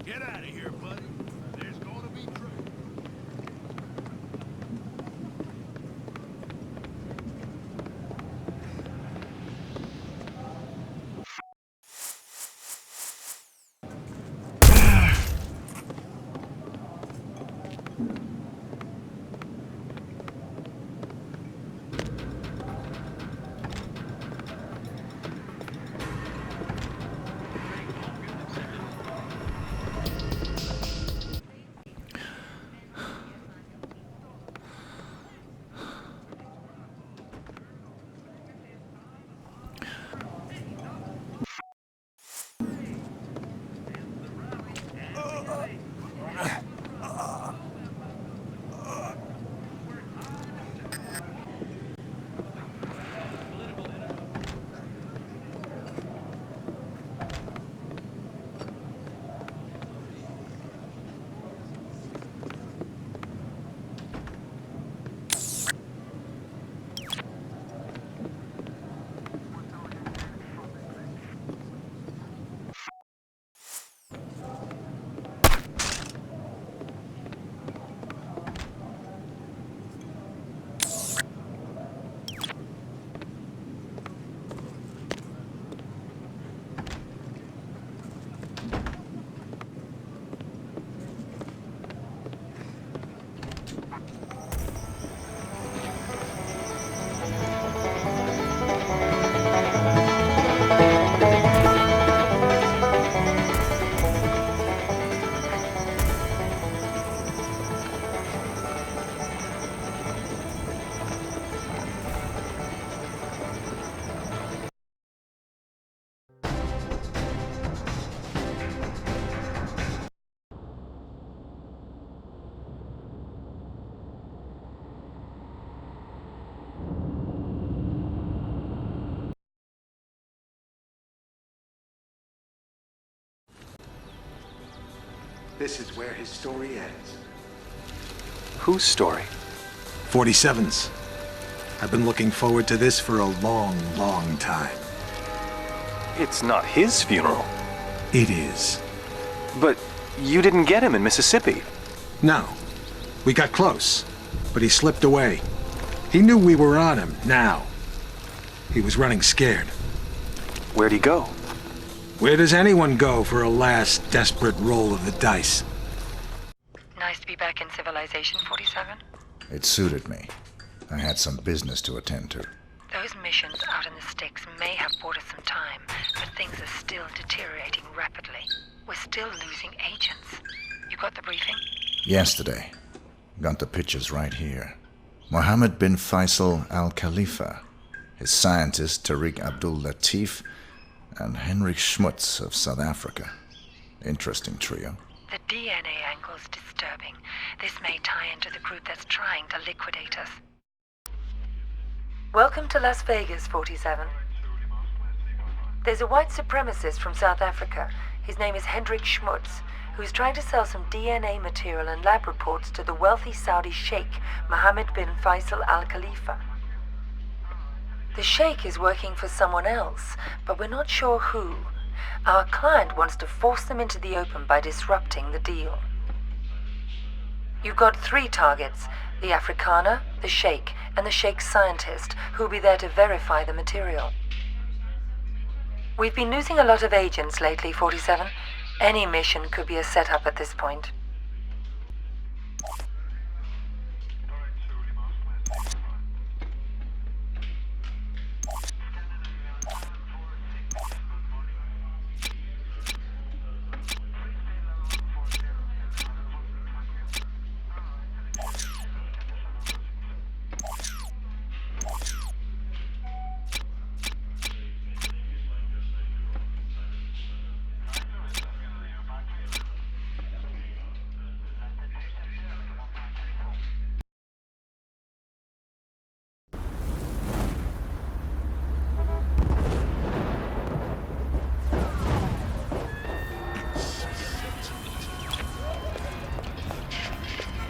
Get out of here, buddy. There's gonna be trouble. This is where his story ends. Whose story? 47's. I've been looking forward to this for a long, long time. It's not his funeral. It is. But you didn't get him in Mississippi. No. We got close, but he slipped away. He knew we were on him, now. He was running scared. Where'd he go? Where does anyone go for a last desperate roll of the dice? Nice to be back in civilization, 47. It suited me. I had some business to attend to. Those missions out in the sticks may have bought us some time, but things are still deteriorating rapidly. We're still losing agents. You got the briefing? Yesterday. Got the pictures right here. Mohammed bin Faisal Al Khalifa, his scientist Tariq Abdul Latif, and Henrik Schmutz of South Africa. Interesting trio. The DNA angle's disturbing. This may tie into the group that's trying to liquidate us. Welcome to Las Vegas, 47. There's a white supremacist from South Africa. His name is Henrik Schmutz, who's trying to sell some DNA material and lab reports to the wealthy Saudi sheikh, Mohammed bin Faisal Al Khalifa. The sheikh is working for someone else, but we're not sure who. Our client wants to force them into the open by disrupting the deal. You've got 3 targets, the Afrikaner, the sheikh, and the sheikh's scientist, who'll be there to verify the material. We've been losing a lot of agents lately, 47. Any mission could be a setup at this point.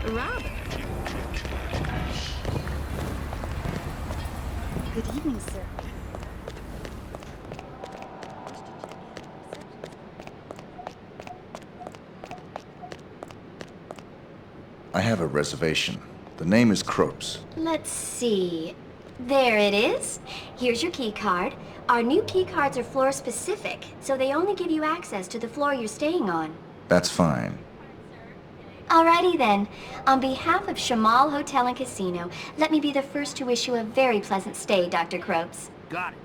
Robert. Good evening, sir. I have a reservation. The name is Kropes. Let's see. There it is. Here's your key card. Our new key cards are floor specific, so they only give you access to the floor you're staying on. That's fine. Alrighty then. On behalf of Shamal Hotel and Casino, let me be the first to wish you a very pleasant stay, Dr. Kropes. Got it.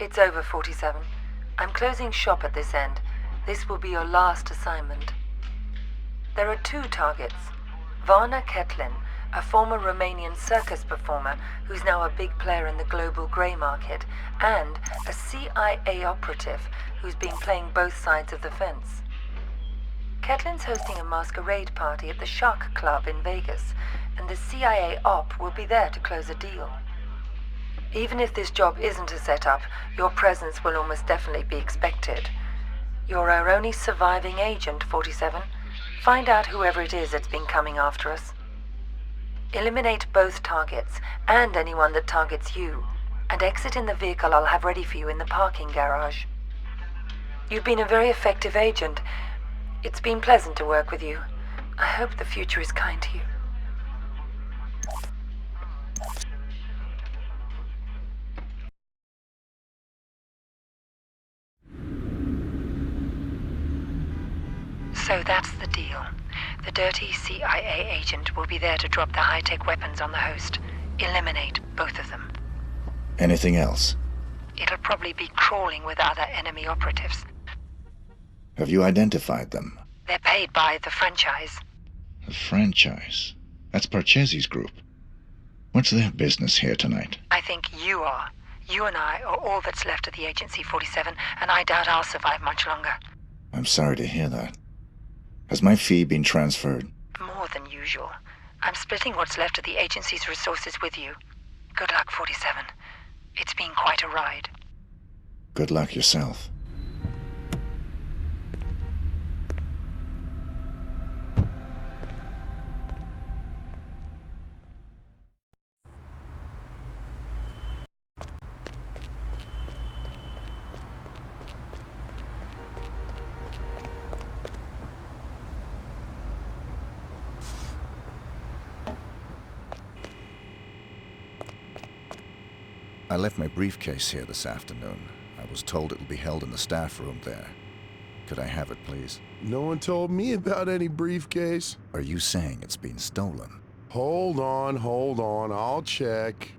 It's over, 47. I'm closing shop at this end. This will be your last assignment. There are 2 targets. Varna Ketlin, a former Romanian circus performer who's now a big player in the global grey market, and a CIA operative who's been playing both sides of the fence. Ketlin's hosting a masquerade party at the Shark Club in Vegas, and the CIA op will be there to close a deal. Even if this job isn't a setup, your presence will almost definitely be expected. You're our only surviving agent, 47. Find out whoever it is that's been coming after us. Eliminate both targets, and anyone that targets you, and exit in the vehicle I'll have ready for you in the parking garage. You've been a very effective agent. It's been pleasant to work with you. I hope the future is kind to you. So that's the deal. The dirty CIA agent will be there to drop the high-tech weapons on the host. Eliminate both of them. Anything else? It'll probably be crawling with other enemy operatives. Have you identified them? They're paid by the franchise. The franchise? That's Parcheesi's group. What's their business here tonight? I think you are. You and I are all that's left of the agency, 47, and I doubt I'll survive much longer. I'm sorry to hear that. Has my fee been transferred? More than usual. I'm splitting what's left of the agency's resources with you. Good luck, 47. It's been quite a ride. Good luck yourself. I left my briefcase here this afternoon. I was told it'll be held in the staff room there. Could I have it, please? No one told me about any briefcase. Are you saying it's been stolen? Hold on, I'll check.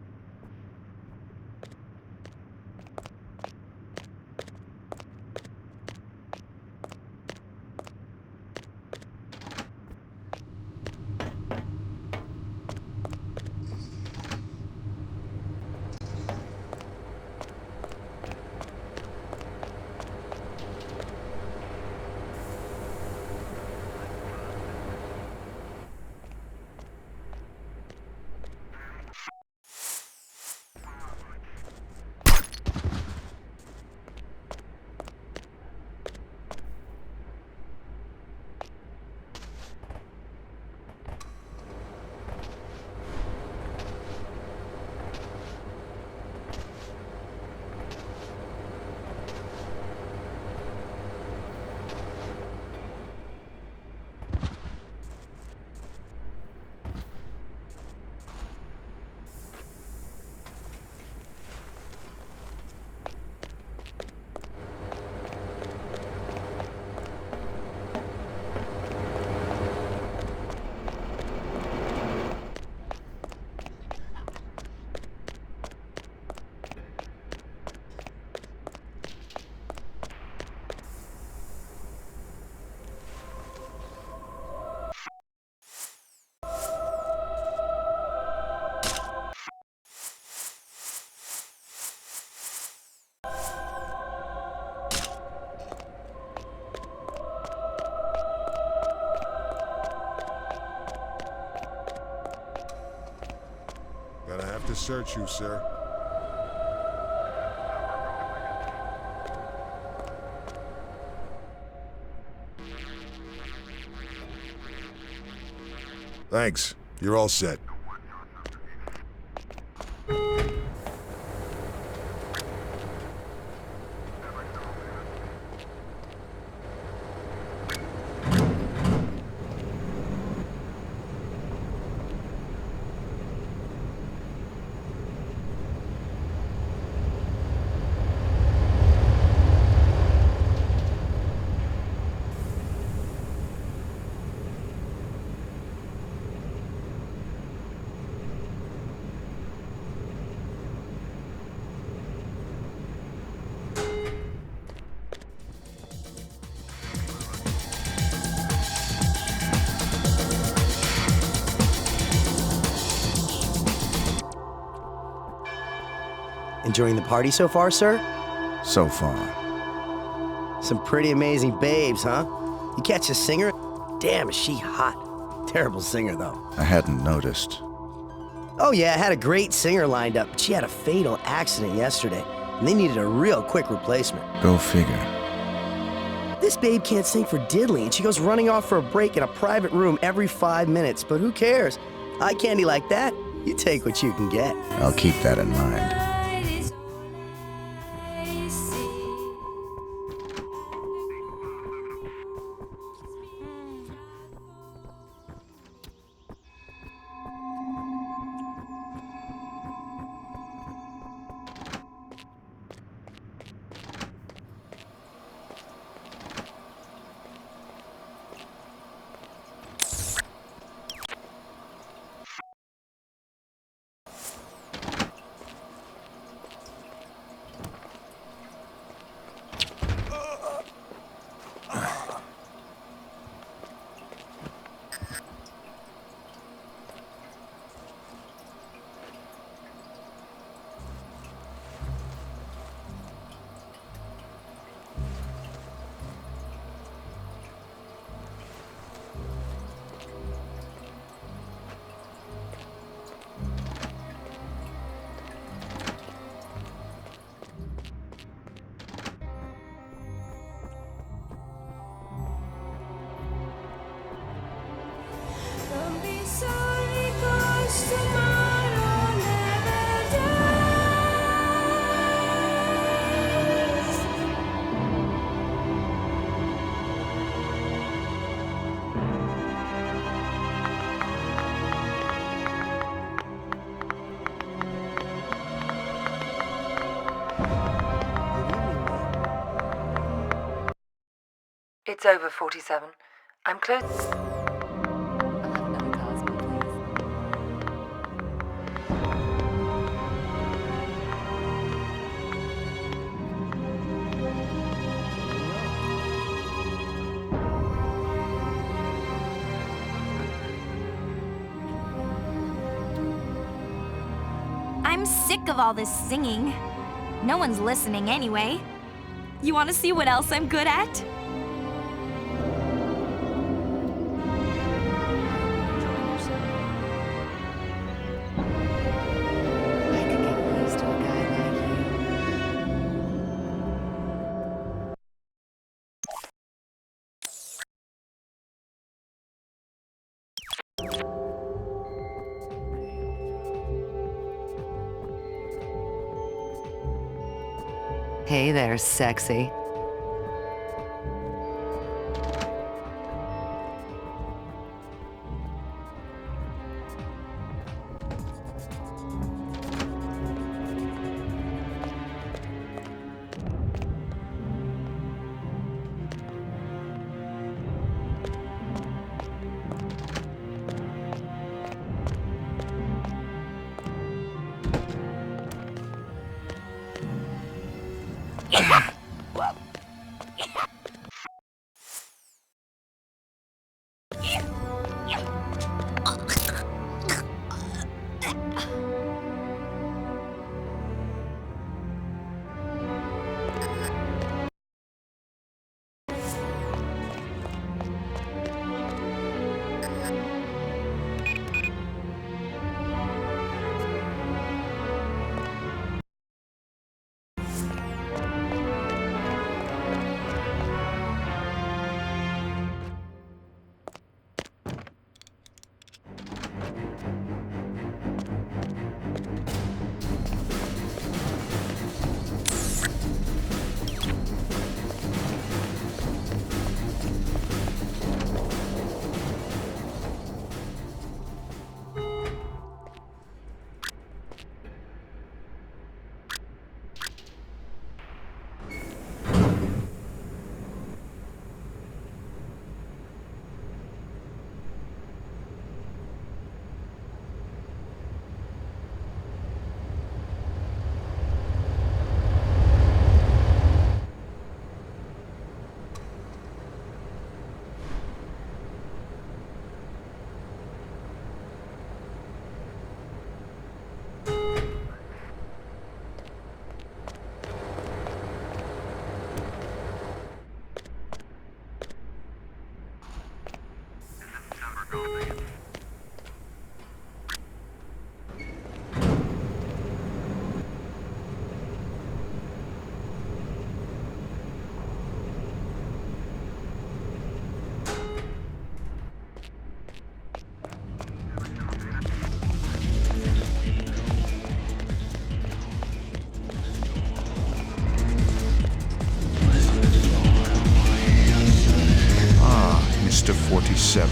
Gonna have to search you, sir. Thanks. You're all set. Enjoying the party so far, sir? So far. Some pretty amazing babes, huh? You catch a singer? Damn, is she hot. Terrible singer, though. I hadn't noticed. Oh yeah, I had a great singer lined up, but she had a fatal accident yesterday, and they needed a real quick replacement. Go figure. This babe can't sing for diddly, and she goes running off for a break in a private room every 5 minutes, but who cares? Eye candy like that, you take what you can get. I'll keep that in mind. It's over, 47. I'm close. I'm sick of all this singing. No one's listening anyway. You want to see what else I'm good at? Hey there, sexy. Mr. 47.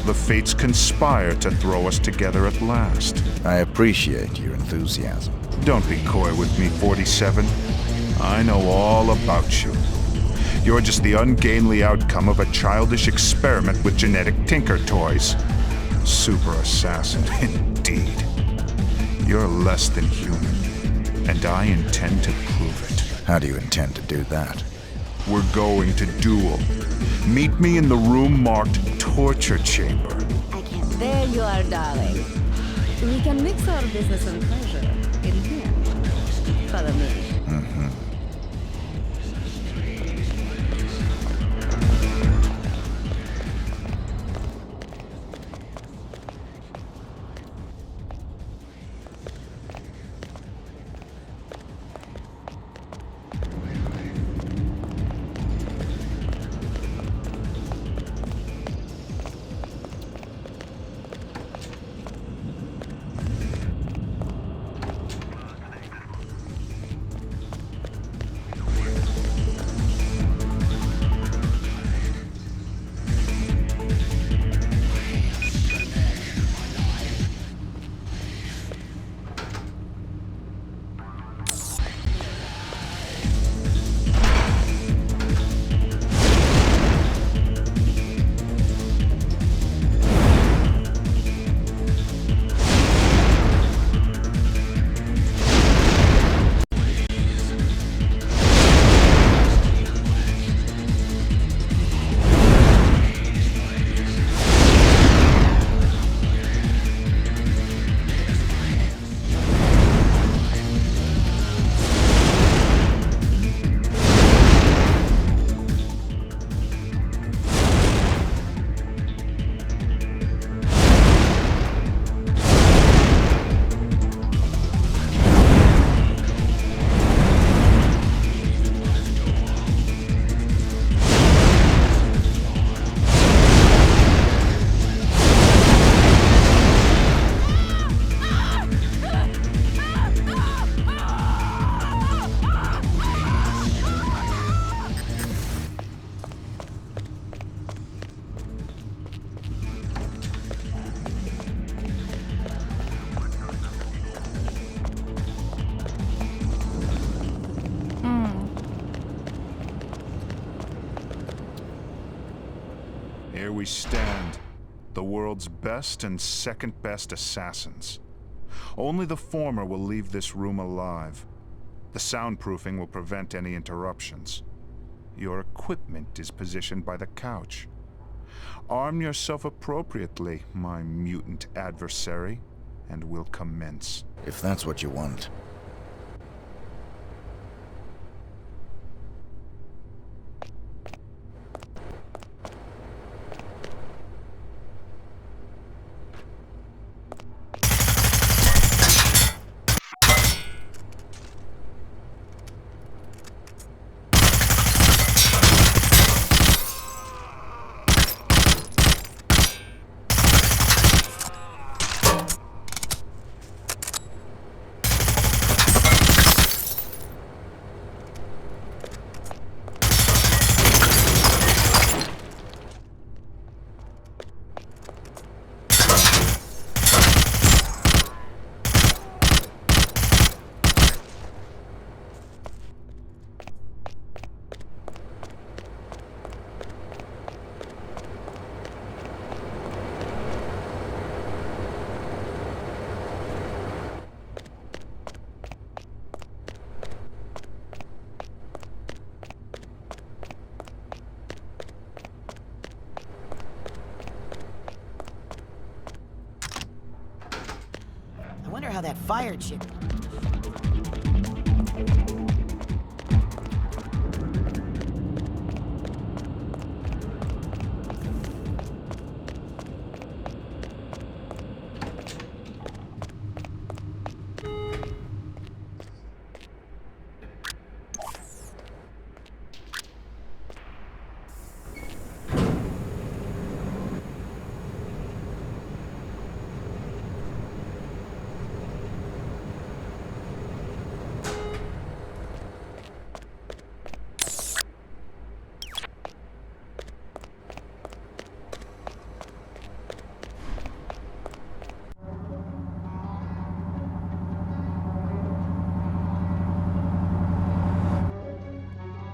The fates conspire to throw us together at last. I appreciate your enthusiasm. Don't be coy with me, 47. I know all about you. You're just the ungainly outcome of a childish experiment with genetic tinker toys. Super assassin, indeed. You're less than human, and I intend to prove it. How do you intend to do that? We're going to duel. Meet me in the room marked Torture Chamber. There you are, darling. We can mix our business and pleasure in here. Follow me. Mm-hmm. Here we stand, the world's best and second best assassins. Only the former will leave this room alive. The soundproofing will prevent any interruptions. Your equipment is positioned by the couch. Arm yourself appropriately, my mutant adversary, and we'll commence. If that's what you want. I wonder how that fire chick...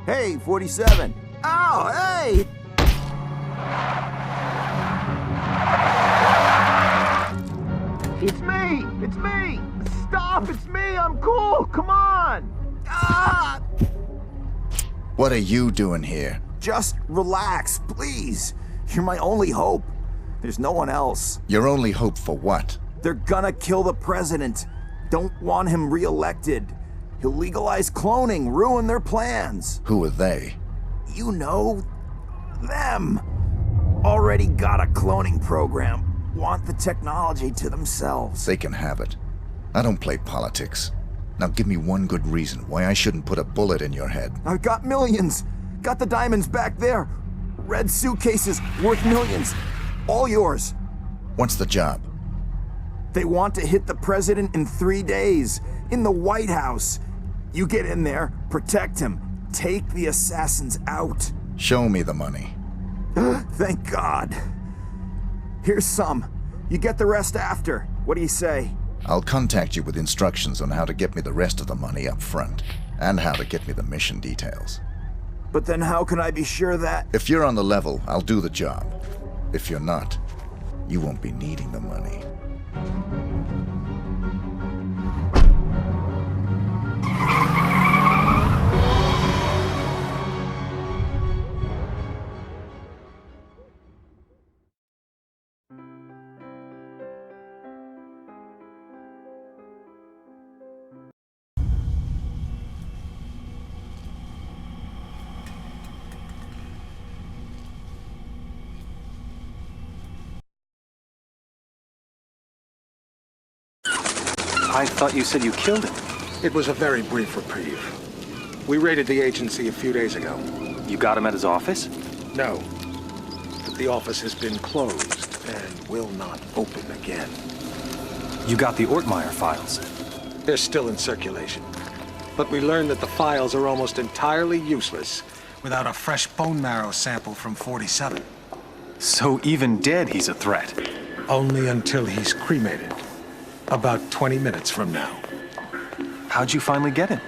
Hey, 47. Oh, hey! It's me! It's me! Stop! It's me! I'm cool! Come on! Ah! What are you doing here? Just relax, please. You're my only hope. There's no one else. Your only hope for what? They're gonna kill the president. Don't want him re-elected. He'll legalize cloning, ruin their plans. Who are they? You know, them. Already got a cloning program. Want the technology to themselves. They can have it. I don't play politics. Now give me one good reason why I shouldn't put a bullet in your head. I've got millions. Got the diamonds back there. Red suitcases worth millions. All yours. What's the job? They want to hit the president in 3 days. In the White House. You get in there, protect him, take the assassins out. Show me the money. Thank God. Here's some. You get the rest after. What do you say? I'll contact you with instructions on how to get me the rest of the money up front, and how to get me the mission details. But then how can I be sure that... If you're on the level, I'll do the job. If you're not, you won't be needing the money. I thought you said you killed him. It was a very brief reprieve. We raided the agency a few days ago. You got him at his office? No. But the office has been closed and will not open again. You got the Ortmeyer files? They're still in circulation. But we learned that the files are almost entirely useless without a fresh bone marrow sample from 47. So even dead, he's a threat? Only until he's cremated. About 20 minutes from now. How'd you finally get him?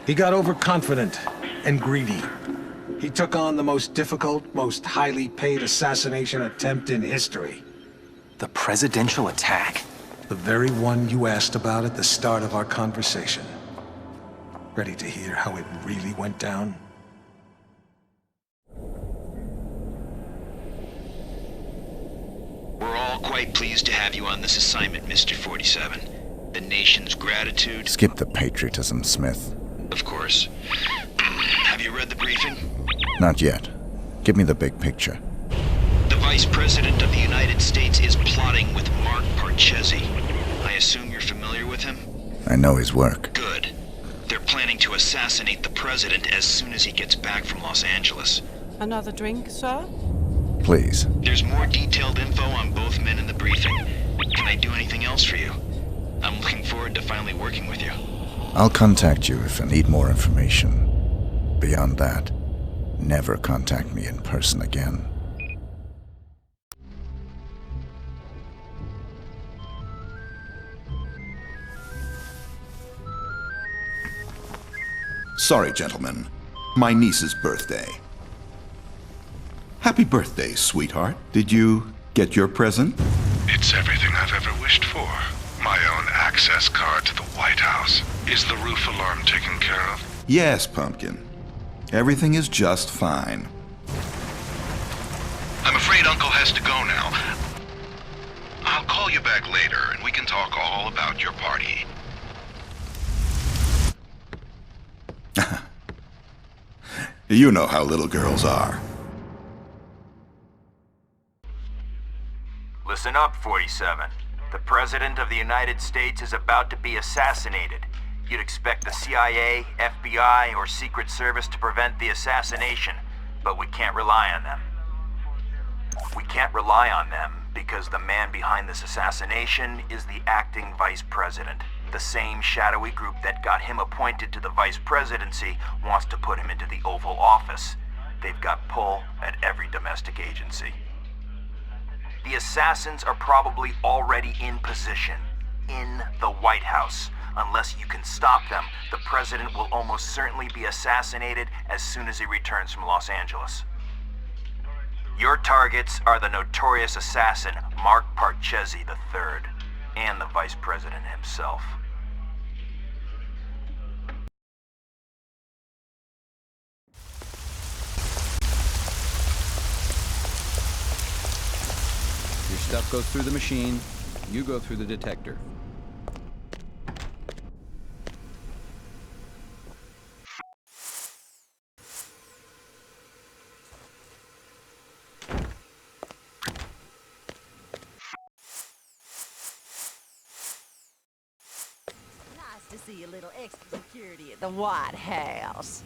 He got overconfident and greedy. He took on the most difficult, most highly paid assassination attempt in history. The presidential attack? The very one you asked about at the start of our conversation. Ready to hear how it really went down? We're all quite pleased to have you on this assignment, Mr. 47. The nation's gratitude... Skip the patriotism, Smith. Of course. Have you read the briefing? Not yet. Give me the big picture. The Vice President of the United States is plotting with Mark Parchesi. I assume you're familiar with him? I know his work. Good. They're planning to assassinate the President as soon as he gets back from Los Angeles. Another drink, sir? Please. There's more detailed info on both men in the briefing. Can I do anything else for you? I'm looking forward to finally working with you. I'll contact you if I need more information. Beyond that, never contact me in person again. Sorry, gentlemen. My niece's birthday. Happy birthday, sweetheart. Did you get your present? It's everything I've ever wished for. My own access card to the White House. Is the roof alarm taken care of? Yes, Pumpkin. Everything is just fine. I'm afraid Uncle has to go now. I'll call you back later and we can talk all about your party. You know how little girls are. Listen up, 47. The President of the United States is about to be assassinated. You'd expect the CIA, FBI, or Secret Service to prevent the assassination, but we can't rely on them. We can't rely on them because the man behind this assassination is the acting Vice President. The same shadowy group that got him appointed to the Vice Presidency wants to put him into the Oval Office. They've got pull at every domestic agency. The assassins are probably already in position, in the White House. Unless you can stop them, the President will almost certainly be assassinated as soon as he returns from Los Angeles. Your targets are the notorious assassin Mark Parchesi III and the Vice President himself. Your stuff goes through the machine, you go through the detector. Nice to see a little extra security at the White House.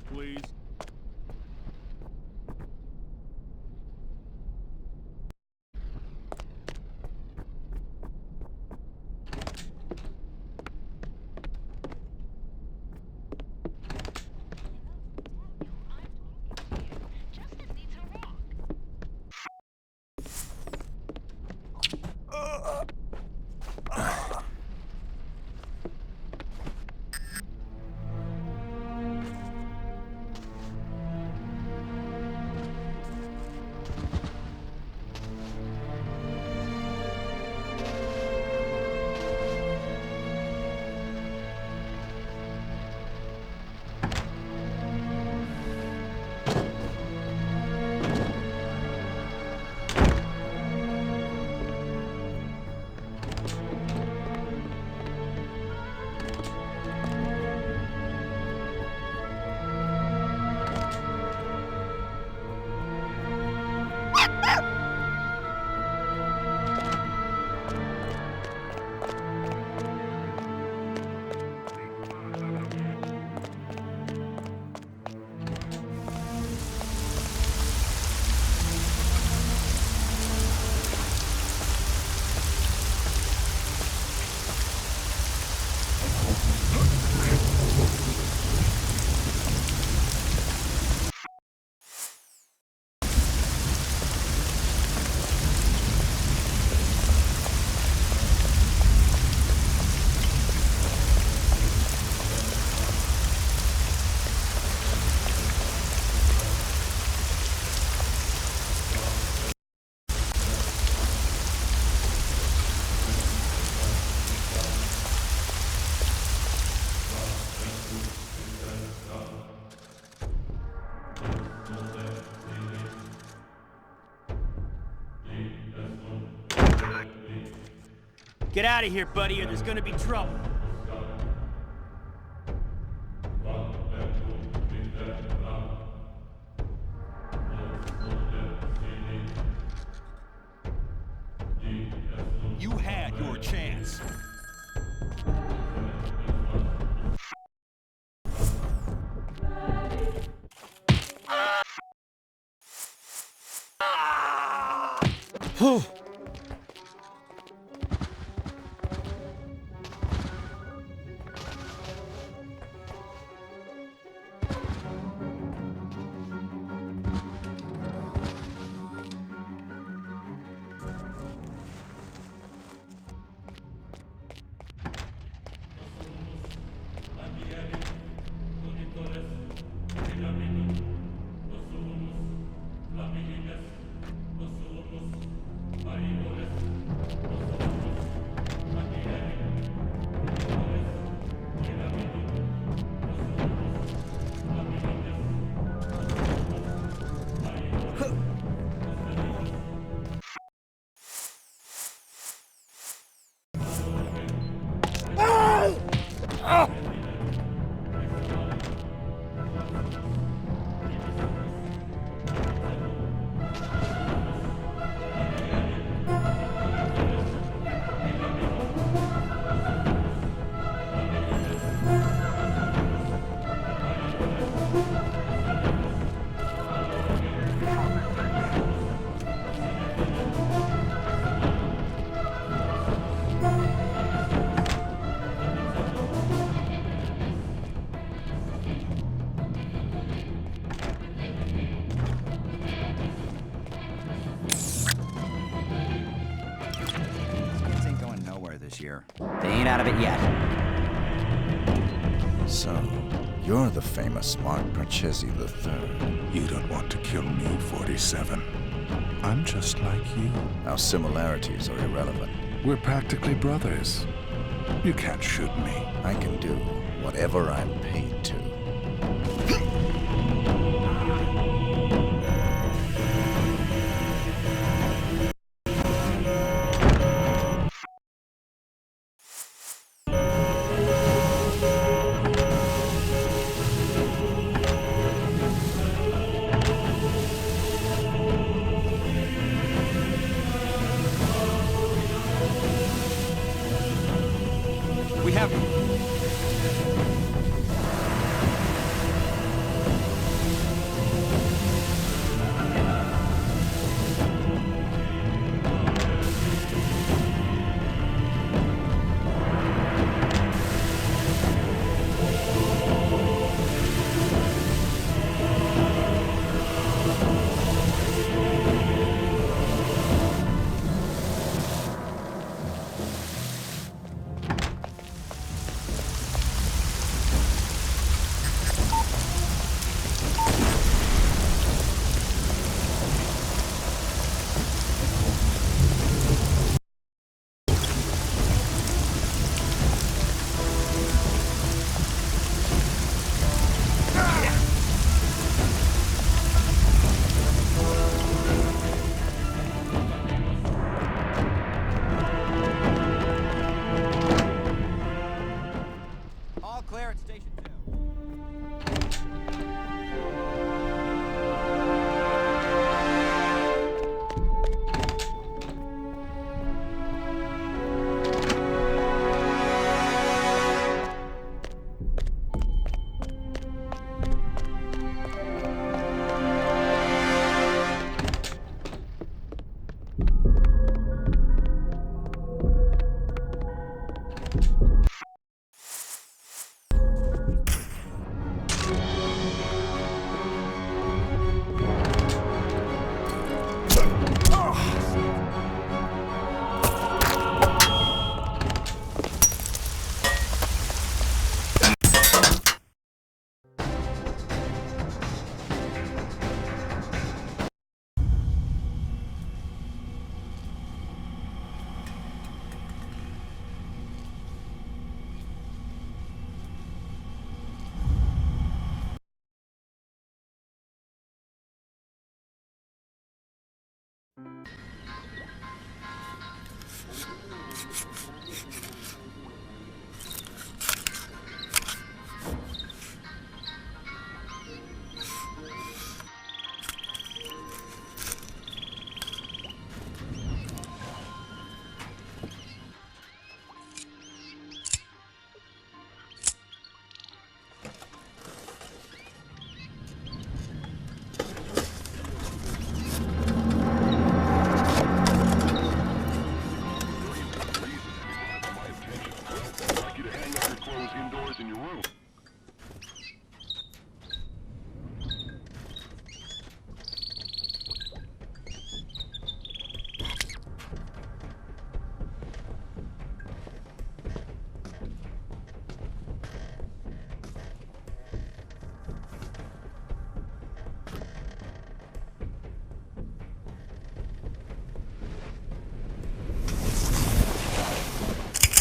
door, please? Get out of here, buddy, or there's gonna be trouble. You had your chance. Whew. Year. They ain't out of it yet. So, you're the famous Mark Parchesi III. You don't want to kill me, 47. I'm just like you. Our similarities are irrelevant. We're practically brothers. You can't shoot me. I can do whatever I'm paid to. We have...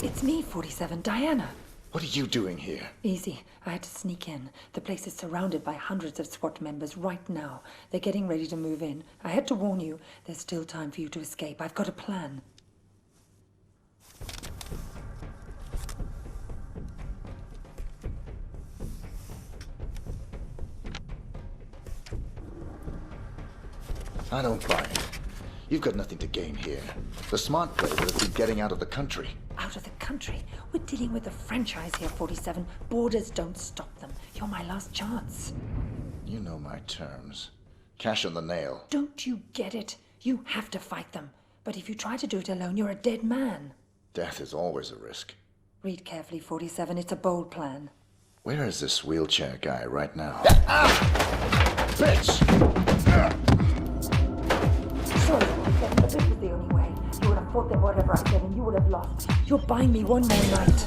It's me, 47, Diana. What are you doing here? Easy. I had to sneak in. The place is surrounded by hundreds of SWAT members right now. They're getting ready to move in. I had to warn you. There's still time for you to escape. I've got a plan. I don't buy it. You've got nothing to gain here. The smart play would have been getting out of the country. Out of the country? We're dealing with a franchise here, 47. Borders don't stop them. You're my last chance. You know my terms. Cash on the nail. Don't you get it? You have to fight them. But if you try to do it alone, you're a dead man. Death is always a risk. Read carefully, 47. It's a bold plan. Where is this wheelchair guy right now? Bitch! Sorry, 47, but this was the only way. You would have fought them whatever I said, and you would have lost. You're buying me one more night.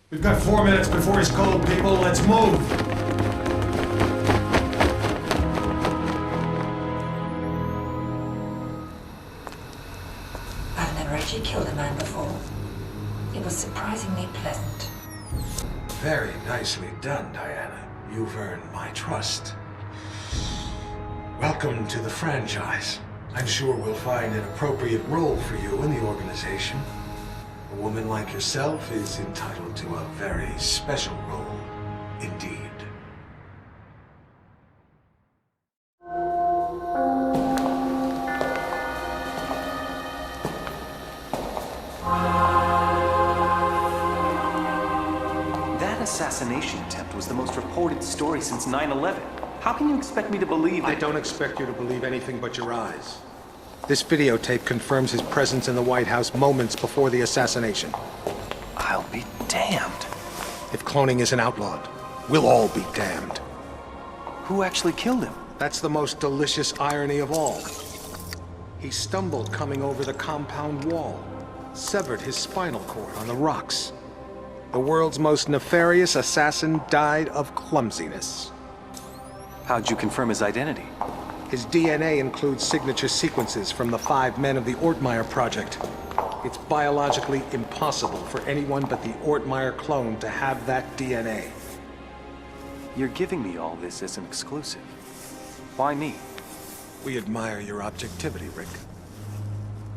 We've got 4 minutes before he's cold, people. Let's move. I've never actually killed a man before. It was surprisingly pleasant. Very nicely done, Diana. You've earned my trust. Welcome to the franchise. I'm sure we'll find an appropriate role for you in the organization. A woman like yourself is entitled to a very special role indeed. That assassination attempt was the most reported story since 9/11. How can you expect me to believe that? I don't expect you to believe anything but your eyes. This videotape confirms his presence in the White House moments before the assassination. I'll be damned. If cloning isn't outlawed, we'll all be damned. Who actually killed him? That's the most delicious irony of all. He stumbled coming over the compound wall, severed his spinal cord on the rocks. The world's most nefarious assassin died of clumsiness. How'd you confirm his identity? His DNA includes signature sequences from the 5 men of the Ortmeyer project. It's biologically impossible for anyone but the Ortmeyer clone to have that DNA. You're giving me all this as an exclusive. Why me? We admire your objectivity, Rick.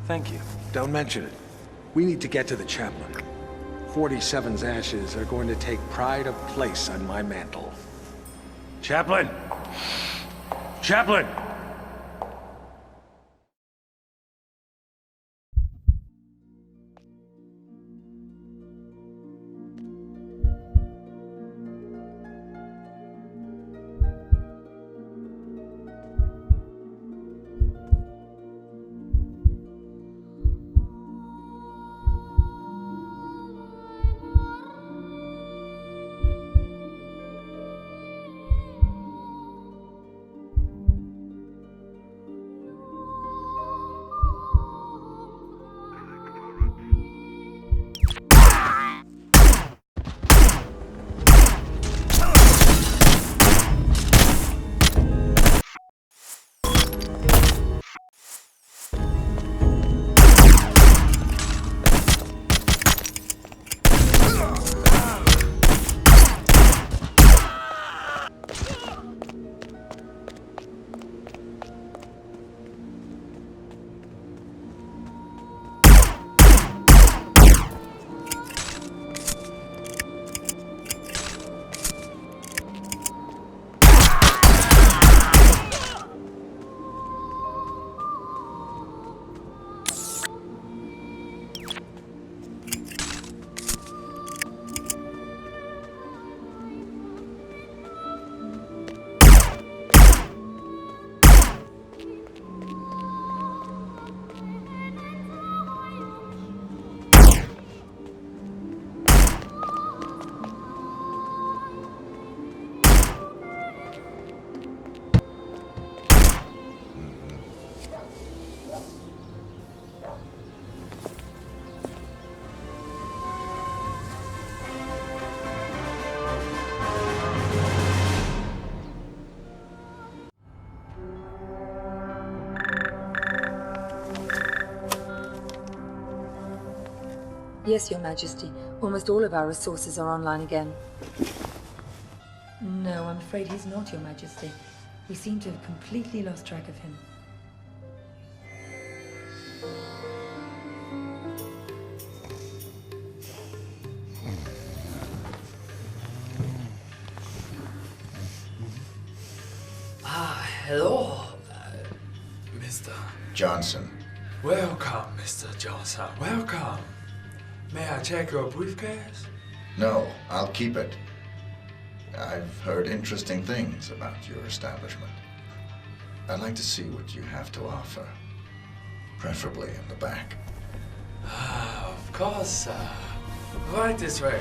Thank you. Don't mention it. We need to get to the chaplain. 47's ashes are going to take pride of place on my mantle. Chaplain! Chaplain! Yes, Your Majesty. Almost all of our resources are online again. No, I'm afraid he's not, Your Majesty. We seem to have completely lost track of him. Hello, Mr. Johnson. Welcome, Mr. Johnson. Welcome. May I check your briefcase? No, I'll keep it. I've heard interesting things about your establishment. I'd like to see what you have to offer. Preferably in the back. Of course, right this way.